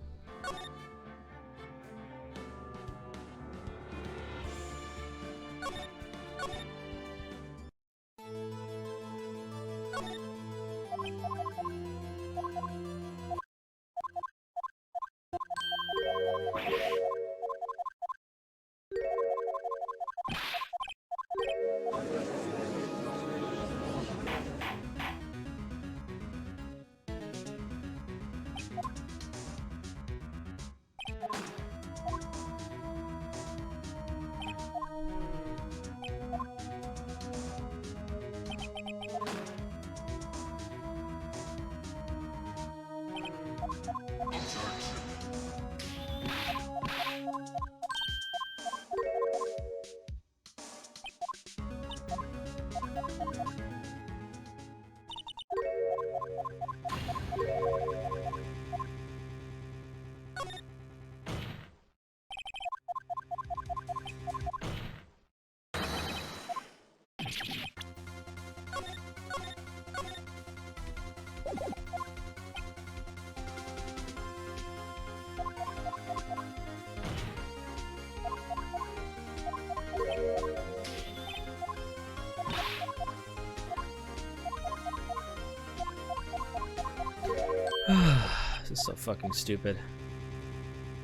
This is so fucking stupid.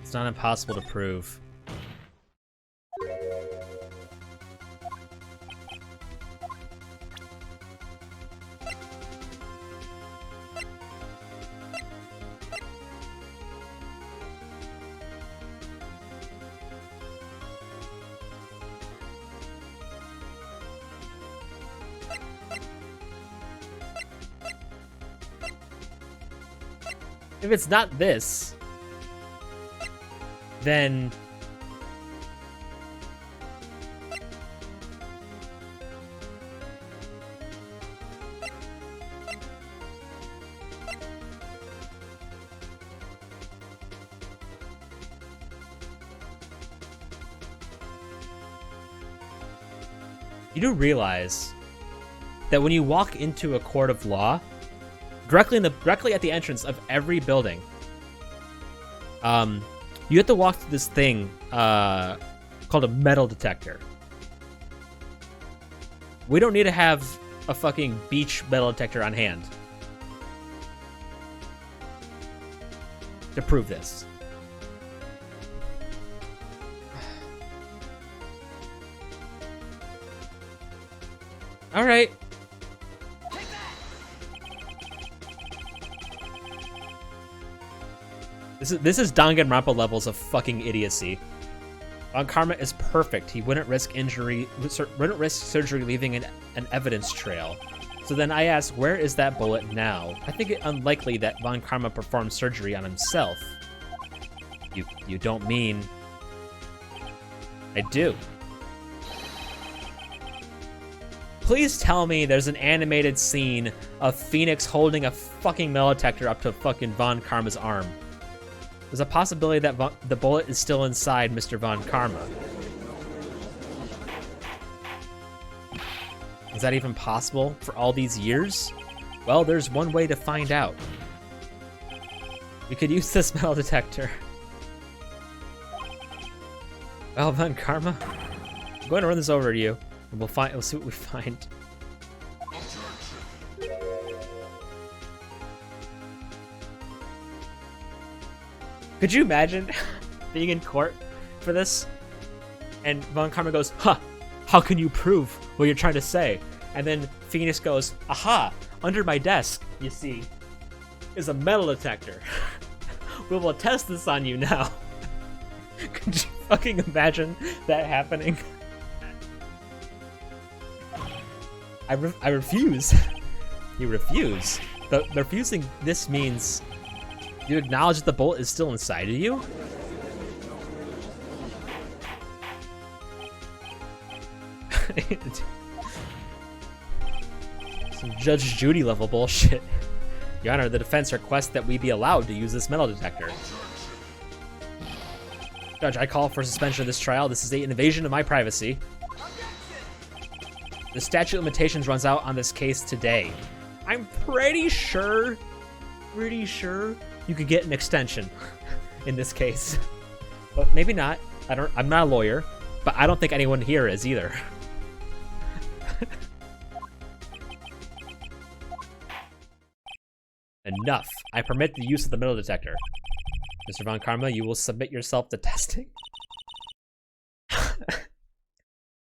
It's not impossible to prove. If it's not this, then You do realize that when you walk into a court of law, directly at the entrance of every building, you have to walk through this thing called a metal detector. We don't need to have a fucking beach metal detector on hand to prove this. All right. This is Danganronpa levels of fucking idiocy. Von Karma is perfect. He wouldn't risk surgery leaving an evidence trail. So then I ask, where is that bullet now? I think it unlikely that Von Karma performed surgery on himself. You don't mean... I do. Please tell me there's an animated scene of Phoenix holding a fucking metal detector up to fucking Von Karma's arm. There's a possibility that the bullet is still inside Mr. Von Karma. Is that even possible for all these years? Well, there's one way to find out. We could use this metal detector. Well, Von Karma, I'm going to run this over to you, and we'll see what we find. Could you imagine being in court for this? And Von Karma goes, huh, how can you prove what you're trying to say? And then Phoenix goes, aha, under my desk, you see, is a metal detector. We will test this on you now. Could you fucking imagine that happening? I refuse. You refuse. The refusing this means you acknowledge that the bullet is still inside of you? Some Judge Judy level bullshit. Your Honor, the defense requests that we be allowed to use this metal detector. Judge, I call for suspension of this trial. This is an invasion of my privacy. The statute of limitations runs out on this case today. I'm pretty sure you could get an extension in this case. But maybe not. I'm not a lawyer, but I don't think anyone here is either. Enough. I permit the use of the metal detector. Mr. Von Karma, you will submit yourself to testing.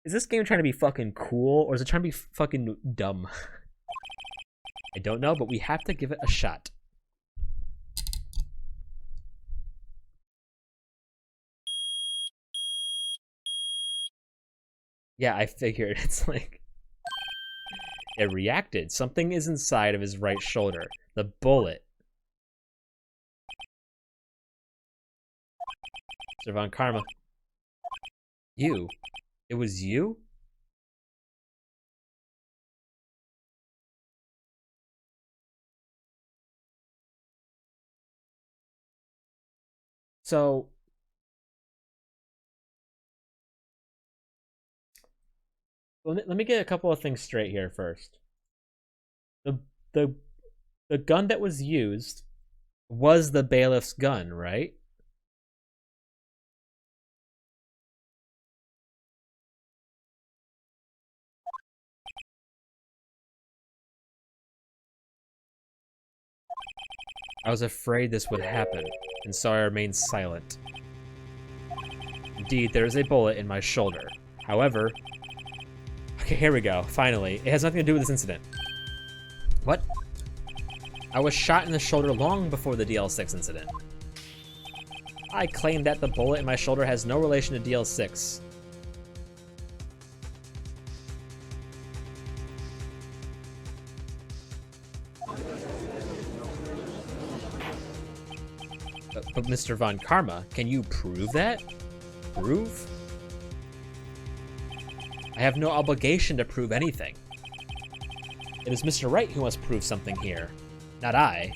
Is this game trying to be fucking cool, or is it trying to be fucking dumb? I don't know, but we have to give it a shot. Yeah, I figured. It's like... It reacted. Something is inside of his right shoulder. The bullet. Mr. Von Karma. You? It was you? So... Let me get a couple of things straight here first. The gun that was used was the bailiff's gun, right? I was afraid this would happen, and so I remained silent. Indeed, there is a bullet in my shoulder. However... Okay, here we go. Finally. It has nothing to do with this incident. What? I was shot in the shoulder long before the DL6 incident. I claim that the bullet in my shoulder has no relation to DL6. But Mr. Von Karma, can you prove that? Prove? I have no obligation to prove anything. It is Mr. Wright who must prove something here, not I.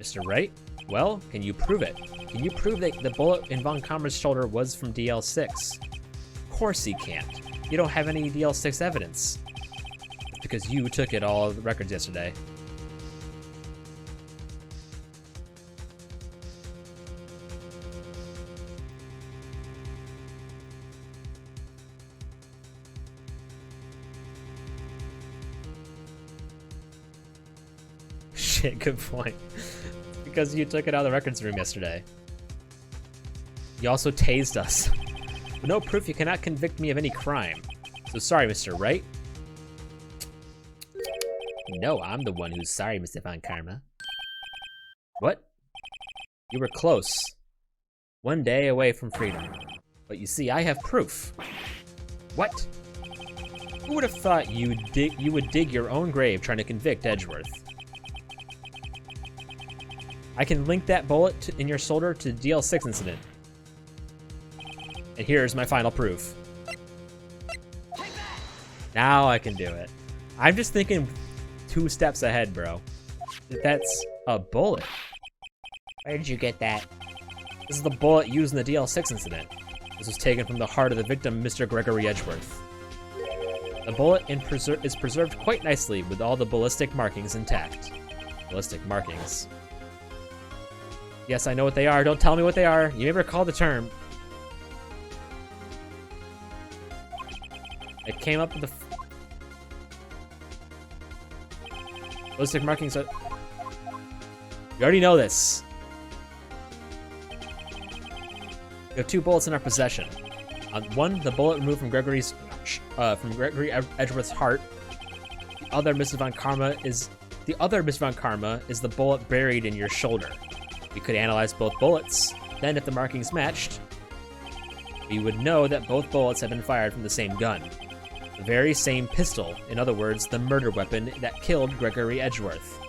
Mr. Wright? Well, can you prove it? Can you prove that the bullet in Von Karma's shoulder was from DL6? Of course he can't. You don't have any DL6 evidence. It's because you took it all the records yesterday. Shit, good point. Because you took it out of the records room yesterday. You also tased us. With no proof, you cannot convict me of any crime. So sorry, Mr. Wright. No, I'm the one who's sorry, Mr. Von Karma. What? You were close. 1 day away from freedom. But you see, I have proof. What? Who would have thought you would dig your own grave trying to convict Edgeworth? I can link that bullet in your shoulder to the DL6 incident. And here's my final proof. Now I can do it. I'm just thinking 2 steps ahead, bro. That's a bullet. Where did you get that? This is the bullet used in the DL6 incident. This was taken from the heart of the victim, Mr. Gregory Edgeworth. The bullet is preserved quite nicely with all the ballistic markings intact. Ballistic markings. Yes, I know what they are. Don't tell me what they are. You may recall the term. It came up with the... ballistic markings are... You already know this. We have 2 bullets in our possession. One, the bullet removed from Gregory Edgeworth's heart. The other, Mr. Von Karma, is the bullet buried in your shoulder. We could analyze both bullets. Then, if the markings matched, we would know that both bullets had been fired from the same gun. The very same pistol. In other words, the murder weapon that killed Gregory Edgeworth.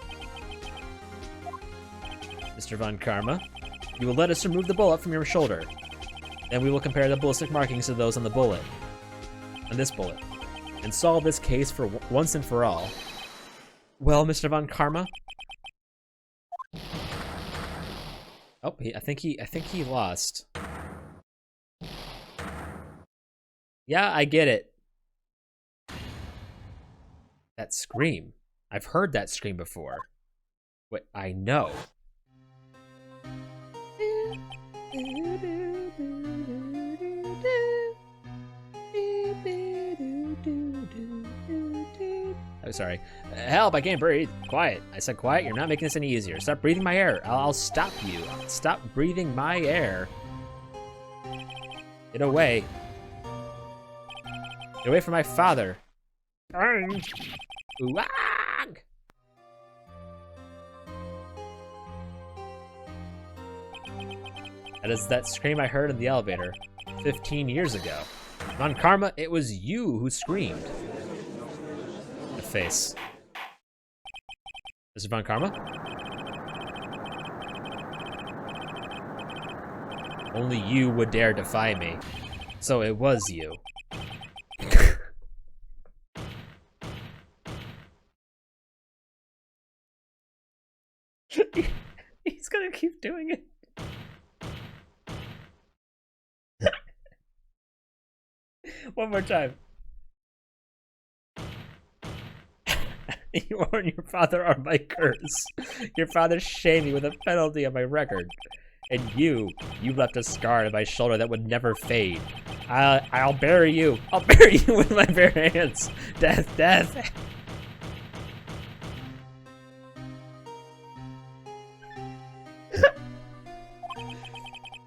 Mr. Von Karma, you will let us remove the bullet from your shoulder. Then we will compare the ballistic markings to those on the bullet. On this bullet. And solve this case for once and for all. Well, Mr. Von Karma? Oh, I think he lost. Yeah, I get it. That scream. I've heard that scream before. Wait, I know. Oh, sorry. Help, I can't breathe. Quiet. I said quiet. You're not making this any easier. Stop breathing my air. I'll stop you. Stop breathing my air. Get away. Get away from my father. Ooh, ah! That is that scream I heard in the elevator 15 years ago. Von Karma, it was you who screamed. The face. Mr. Von Karma? Only you would dare defy me. So it was you. He's gonna keep doing it. One more time. You and your father are my curse. Your father shamed me with a penalty on my record. And you left a scar on my shoulder that would never fade. I'll bury you. I'll bury you with my bare hands. Death, death.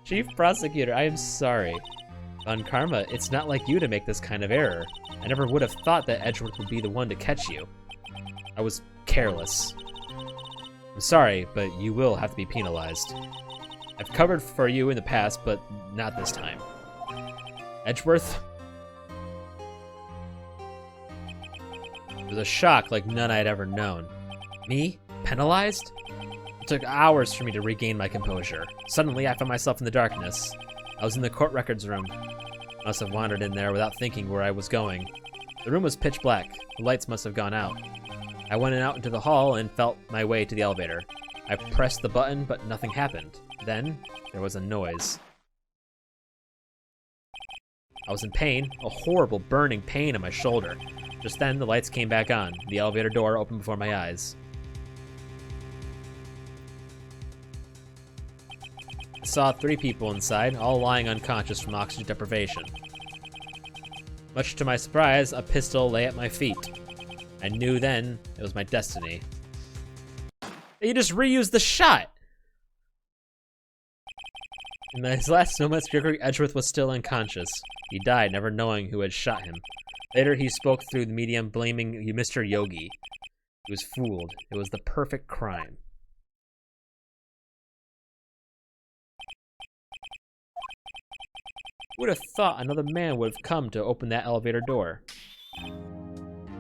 Chief Prosecutor, I am sorry. Von Karma, it's not like you to make this kind of error. I never would have thought that Edgeworth would be the one to catch you. I was careless. I'm sorry, but you will have to be penalized. I've covered for you in the past, but not this time. Edgeworth? It was a shock like none I'd ever known. Me? Penalized? It took hours for me to regain my composure. Suddenly, I found myself in the darkness. I was in the court records room. I must have wandered in there without thinking where I was going. The room was pitch black. The lights must have gone out. I went out into the hall and felt my way to the elevator. I pressed the button, but nothing happened. Then, there was a noise. I was in pain, a horrible burning pain in my shoulder. Just then, the lights came back on. The elevator door opened before my eyes. I saw 3 people inside, all lying unconscious from oxygen deprivation. Much to my surprise, a pistol lay at my feet. I knew then it was my destiny. You just reused the shot! In his last moments, Gregory Edgeworth was still unconscious. He died, never knowing who had shot him. Later, he spoke through the medium, blaming Mr. Yogi. He was fooled. It was the perfect crime. Who would have thought another man would have come to open that elevator door?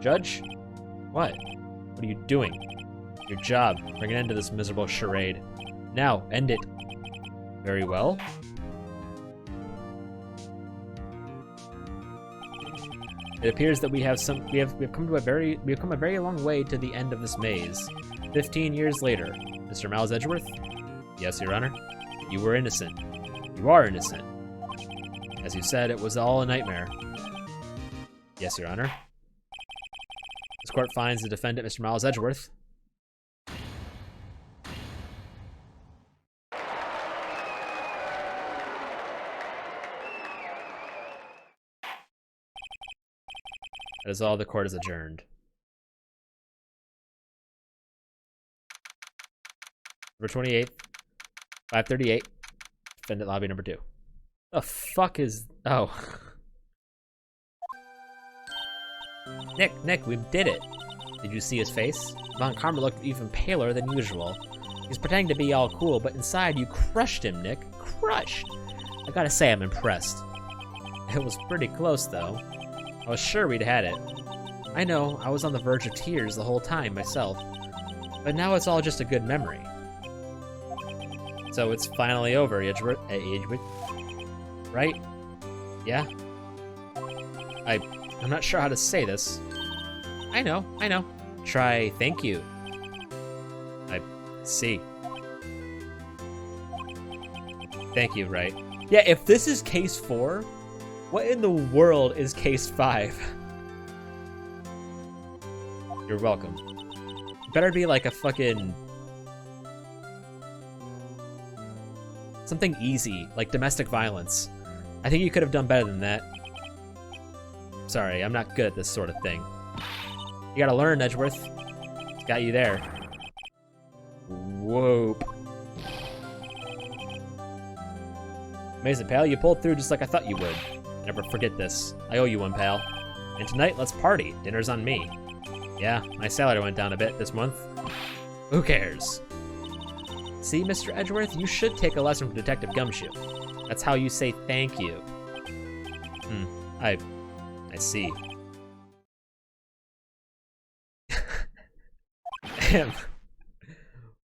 Judge? What? What are you doing? Your job. Bring an end to this miserable charade. Now, end it. Very well. It appears that we have come a very long way to the end of this maze. 15 years later, Mr. Miles Edgeworth? Yes, Your Honor. You were innocent. You are innocent. As you said, it was all a nightmare. Yes, Your Honor. This court finds the defendant, Mr. Miles Edgeworth. That is all. The court is adjourned. Number 28, 538, defendant lobby number 2. The fuck is... Oh. Nick, we did it. Did you see his face? Von Karma looked even paler than usual. He was pretending to be all cool, but inside you crushed him, Nick. Crushed. I gotta say, I'm impressed. It was pretty close, though. I was sure we'd had it. I know, I was on the verge of tears the whole time myself. But now it's all just a good memory. So it's finally over, Edgeworth. Right? Yeah? I'm not sure how to say this. I know. Try thank you. I see. Thank you, Wright. Yeah, if this is case 4, what in the world is case 5? You're welcome. Better be like a fucking... something easy, like domestic violence. I think you could have done better than that. Sorry, I'm not good at this sort of thing. You gotta learn, Edgeworth. It's got you there. Whoa. Amazing, pal. You pulled through just like I thought you would. Never forget this. I owe you one, pal. And tonight, let's party. Dinner's on me. Yeah, my salary went down a bit this month. Who cares? See, Mr. Edgeworth, you should take a lesson from Detective Gumshoe. That's how you say thank you. I see.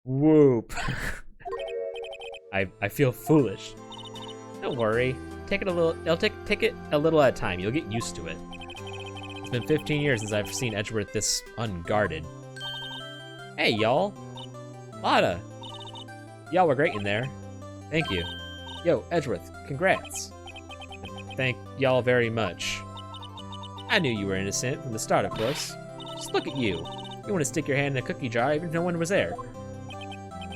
Whoop. I feel foolish. Don't worry. Take it a little at a time. You'll get used to it. It's been 15 years since I've seen Edgeworth this unguarded. Hey, y'all. Lotta. Y'all were great in there. Thank you. Yo, Edgeworth, congrats. Thank y'all very much. I knew you were innocent from the start, of course. Just look at you. You want to stick your hand in a cookie jar even if no one was there.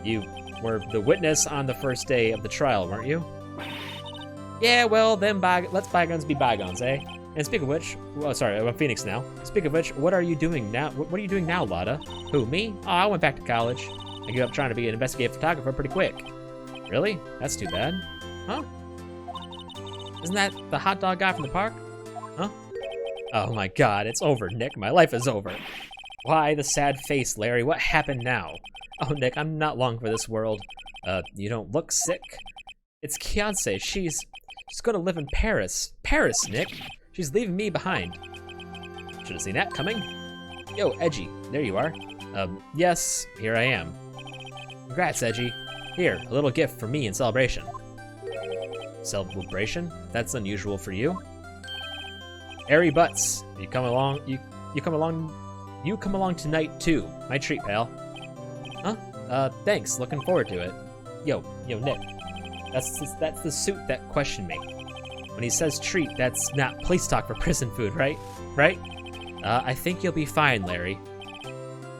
You were the witness on the first day of the trial, weren't you? Yeah, well, then let's bygones be bygones, eh? And speak of which, well, sorry, I'm Phoenix now. Speak of which, what are you doing now? What are you doing now, Lotta? Who, me? Oh, I went back to college. I gave up trying to be an investigative photographer pretty quick. Really? That's too bad. Huh? Isn't that the hot dog guy from the park? Huh? Oh my god, it's over, Nick. My life is over. Why the sad face, Larry? What happened now? Oh, Nick, I'm not long for this world. You don't look sick. It's Kianse. She's gonna live in Paris. Paris, Nick. She's leaving me behind. Should have seen that coming. Yo, Edgy, there you are. Yes, here I am. Congrats, Edgy. Here, a little gift for me in celebration. Celebration? That's unusual for you. Airy Butts, you come along tonight too. My treat, pal. Huh? Thanks. Looking forward to it. Yo, Nick. That's the suit that questioned me. When he says treat, that's not police talk for prison food, right? Right? I think you'll be fine, Larry.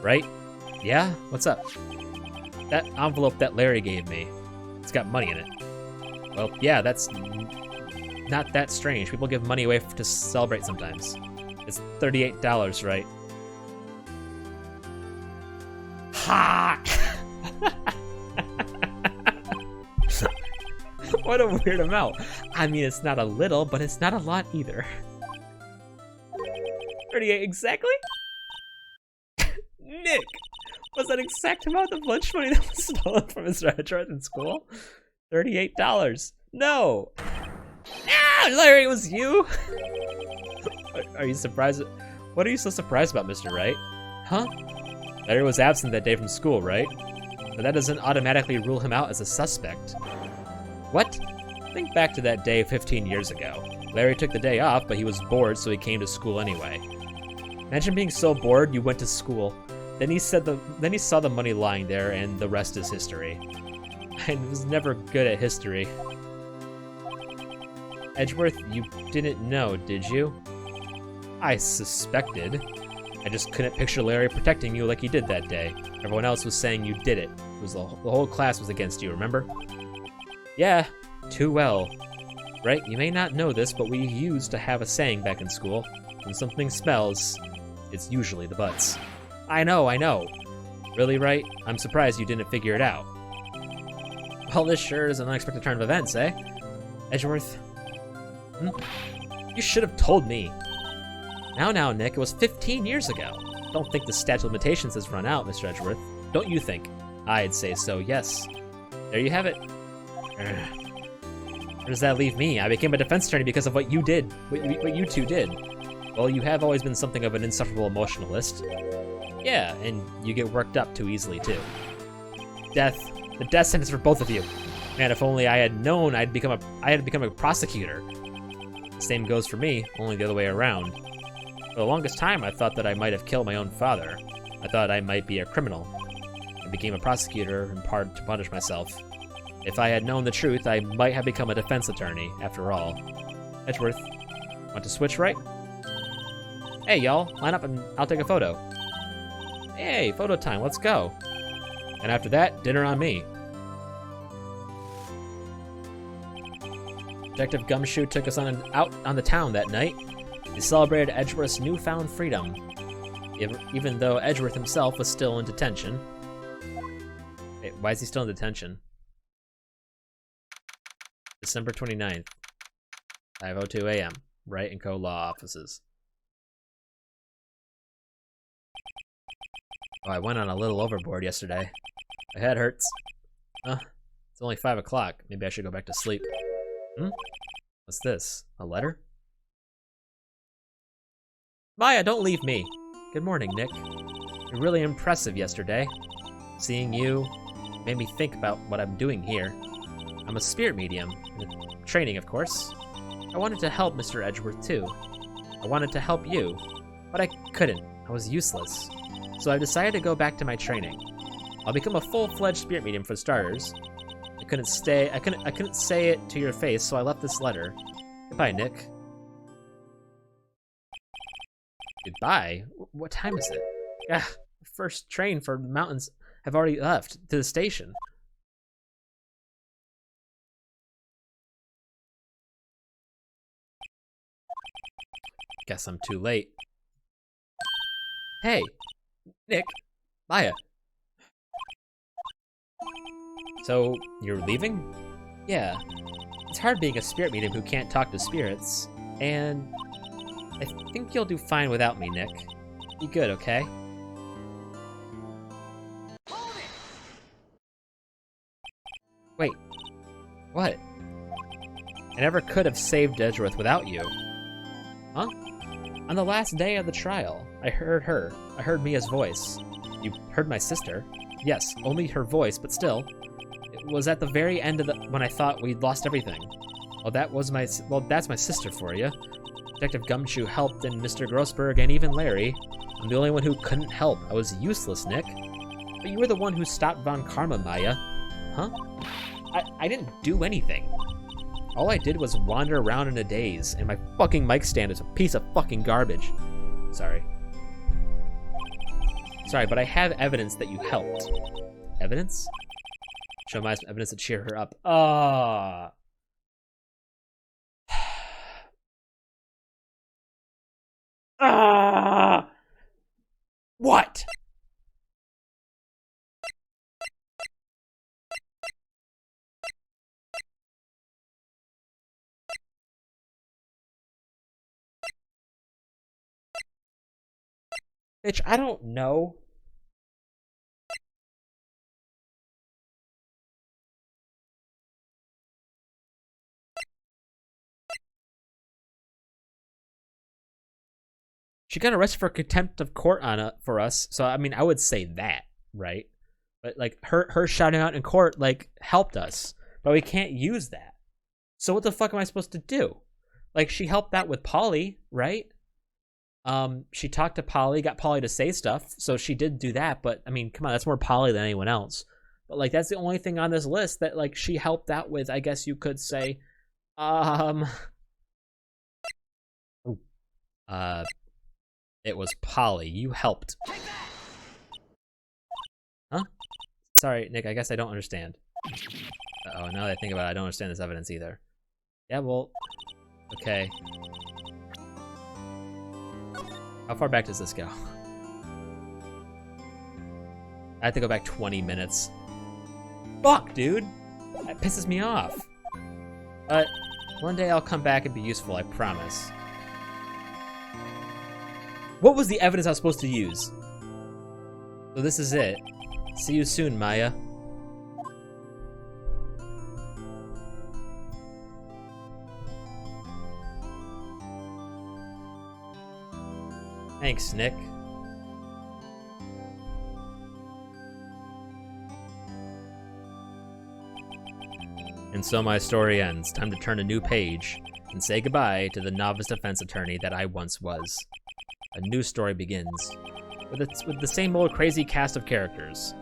Right? Yeah? What's up? That envelope that Larry gave me, it's got money in it. Well, yeah, that's not that strange. People give money away to celebrate sometimes. It's $38, right? Ha! What a weird amount. I mean, it's not a little, but it's not a lot either. 38 exactly? Nick! Was that exact amount of lunch money that was stolen from Mr. Edgeworth in school? $38. No! Ah, Larry, it was you? Are you surprised? What are you so surprised about, Mr. Wright? Huh? Larry was absent that day from school, right? But that doesn't automatically rule him out as a suspect. What? Think back to that day 15 years ago. Larry took the day off, but he was bored, so he came to school anyway. Imagine being so bored you went to school. Then he saw the money lying there, and the rest is history. I was never good at history. Edgeworth, you didn't know, did you? I suspected. I just couldn't picture Larry protecting you like he did that day. Everyone else was saying you did it. The whole class was against you, remember? Yeah, too well. Right, you may not know this, but we used to have a saying back in school. When something smells, it's usually the butts. I know. Really, Wright? I'm surprised you didn't figure it out. Well, this sure is an unexpected turn of events, eh? Edgeworth? You should have told me. Now, Nick, it was 15 years ago. Don't think the statute of limitations has run out, Mr. Edgeworth. Don't you think? I'd say so, yes. There you have it. Where does that leave me? I became a defense attorney because of what you did. What you two did. Well, you have always been something of an insufferable emotionalist. Yeah, and you get worked up too easily, too. Death. The death sentence for both of you. Man, if only I had known I had become a prosecutor. The same goes for me, only the other way around. For the longest time, I thought that I might have killed my own father. I thought I might be a criminal. I became a prosecutor, in part to punish myself. If I had known the truth, I might have become a defense attorney, after all. Edgeworth, want to switch, right? Hey, y'all, line up and I'll take a photo. Hey, photo time, let's go. And after that, dinner on me. Detective Gumshoe took us out on the town that night. We celebrated Edgeworth's newfound freedom, even though Edgeworth himself was still in detention. Wait, why is he still in detention? December 29th, 5:02 a.m. Wright and Co. Law Offices. Oh, I went on a little overboard yesterday. My head hurts. It's only 5 o'clock. Maybe I should go back to sleep. What's this? A letter? Maya, don't leave me. Good morning, Nick. You're really impressive yesterday. Seeing you made me think about what I'm doing here. I'm a spirit medium. Training, of course. I wanted to help Mr. Edgeworth, too. I wanted to help you, but I couldn't. I was useless. So I decided to go back to my training. I'll become a full-fledged spirit medium for starters. I couldn't say it to your face, so I left this letter. Goodbye, Nick. Goodbye? What time is it? Ah, first train for the mountains have already left to the station. Guess I'm too late. Hey, Nick, Maya. So, you're leaving? Yeah. It's hard being a spirit medium who can't talk to spirits, and I think you'll do fine without me, Nick. Be good, okay? Wait. What? I never could have saved Edgeworth without you. Huh? On the last day of the trial, I heard her. I heard Mia's voice. You heard my sister? Yes, only her voice, but still. It was at the very end of when I thought we'd lost everything. Well, that's my sister for you. Detective Gumshoe helped, and Mr. Grossberg, and even Larry. I'm the only one who couldn't help. I was useless, Nick. But you were the one who stopped Von Karma, Maya. Huh? I didn't do anything. All I did was wander around in a daze, and my fucking mic stand is a piece of fucking garbage. Sorry. Sorry, but I have evidence that you helped. Evidence? Show my evidence to cheer her up. What? Bitch, I don't know. She got arrested for contempt of court for us, so I mean, I would say that, right? But like her shouting out in court like helped us, but we can't use that. So what the fuck am I supposed to do? Like she helped out with Polly, right? She talked to Polly, got Polly to say stuff, so she did do that. But I mean, come on, that's more Polly than anyone else. But like that's the only thing on this list that like she helped out with. I guess you could say, it was Polly. You helped. Huh? Sorry, Nick, I guess I don't understand. Uh-oh, now that I think about it, I don't understand this evidence either. Yeah, well, okay. How far back does this go? I have to go back 20 minutes. Fuck, dude! That pisses me off. But one day I'll come back and be useful, I promise. What was the evidence I was supposed to use? So this is it. See you soon, Maya. Thanks, Nick. And so my story ends. Time to turn a new page and say goodbye to the novice defense attorney that I once was. A new story begins with the same old crazy cast of characters.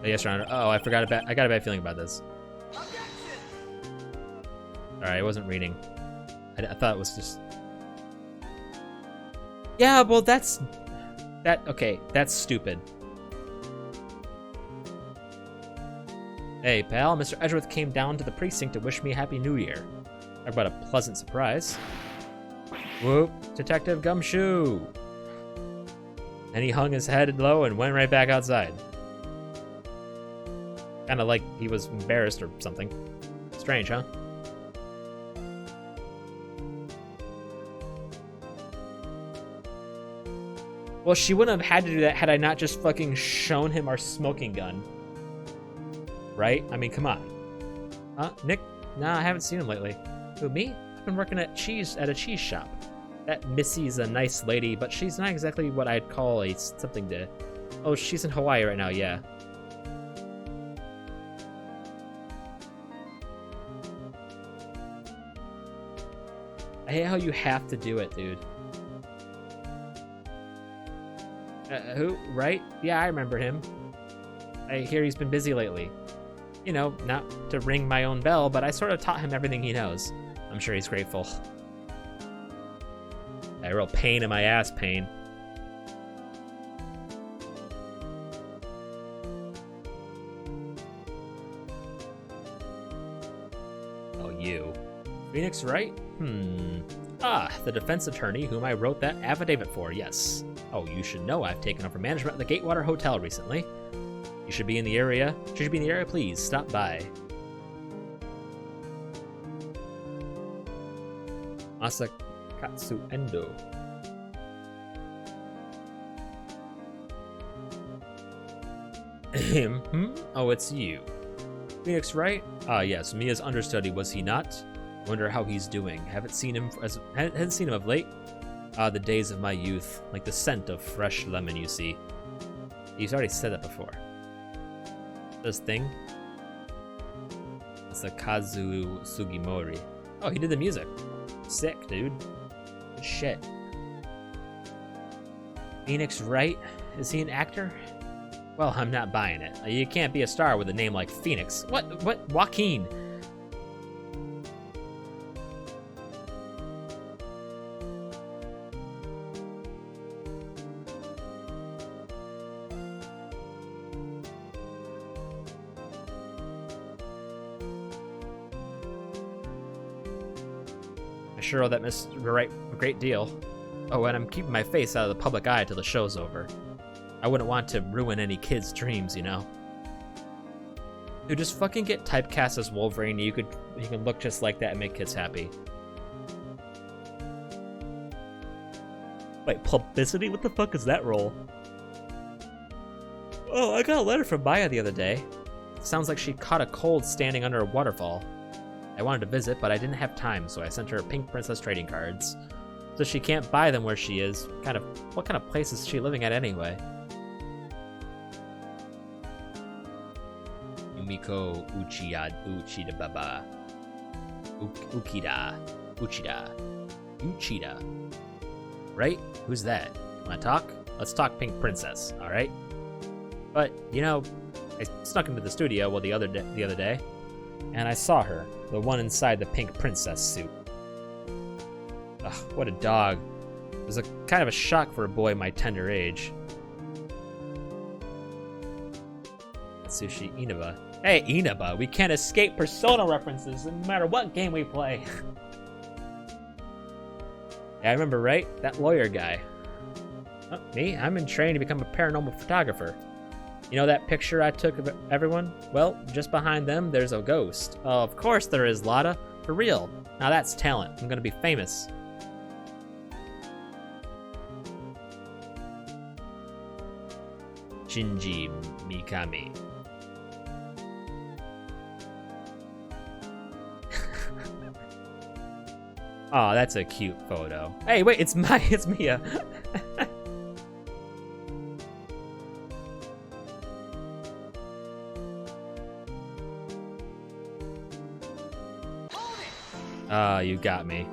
Yes, Your Honor. Oh, I got a bad feeling about this. Alright, I wasn't reading. I thought it was just... Yeah, well, that's... Okay, that's stupid. Hey, pal, Mr. Edgeworth came down to the precinct to wish me a Happy New Year. Talk about a pleasant surprise. Whoop, Detective Gumshoe! And he hung his head low and went right back outside. Kinda like he was embarrassed or something. Strange, huh? Well, she wouldn't have had to do that had I not just fucking shown him our smoking gun. Right? I mean, come on. Huh? Nick? Nah, I haven't seen him lately. Who, me? I've been working at a cheese shop. That Missy's a nice lady, but she's not exactly what I'd call something to... Oh, she's in Hawaii right now, yeah. I hate how you have to do it, dude. Who? Wright? Yeah, I remember him. I hear he's been busy lately. You know, not to ring my own bell, but I sort of taught him everything he knows. I'm sure he's grateful. A real pain in my ass, pain. Oh, you. Phoenix Wright? Ah, the defense attorney whom I wrote that affidavit for, yes. Oh, you should know I've taken over management of the Gatewater Hotel recently. You should be in the area. Please stop by. Masakatsu Endo. Oh, it's you. Phoenix Wright? Ah, yes, Mia's understudy, was he not? Wonder how he's doing. Hadn't seen him of late. Ah, the days of my youth, like the scent of fresh lemon, you see. He's already said that before. This thing? It's the Kazu Sugimori. Oh, he did the music. Sick, dude. Good shit. Phoenix Wright? Is he an actor? Well, I'm not buying it. You can't be a star with a name like Phoenix. What? Joaquin? I sure owe that Mr. Wright a great deal. Oh, and I'm keeping my face out of the public eye till the show's over. I wouldn't want to ruin any kid's dreams, you know? Dude, just fucking get typecast as Wolverine. You can look just like that and make kids happy. Wait, publicity? What the fuck is that role? Oh, I got a letter from Maya the other day. Sounds like she caught a cold standing under a waterfall. I wanted to visit, but I didn't have time, so I sent her Pink Princess trading cards. So she can't buy them where she is. What kind of place is she living at anyway? Yumiko Uchida Baba. Uchida. Right? Who's that? Wanna talk? Let's talk Pink Princess, alright? But, you know, I snuck into the studio the other day, and I saw her, the one inside the Pink Princess suit. Ugh, what a dog. It was a kind of a shock for a boy my tender age. Sushi Inaba. Hey, Inaba, we can't escape Persona references no matter what game we play. Yeah, I remember, right? That lawyer guy. Oh, me? I'm in training to become a paranormal photographer. You know that picture I took of everyone? Well, just behind them, there's a ghost. Oh, of course there is, Lotta. For real. Now that's talent. I'm gonna be famous. Shinji Mikami. Oh, that's a cute photo. Hey, wait, it's Mia. You got me.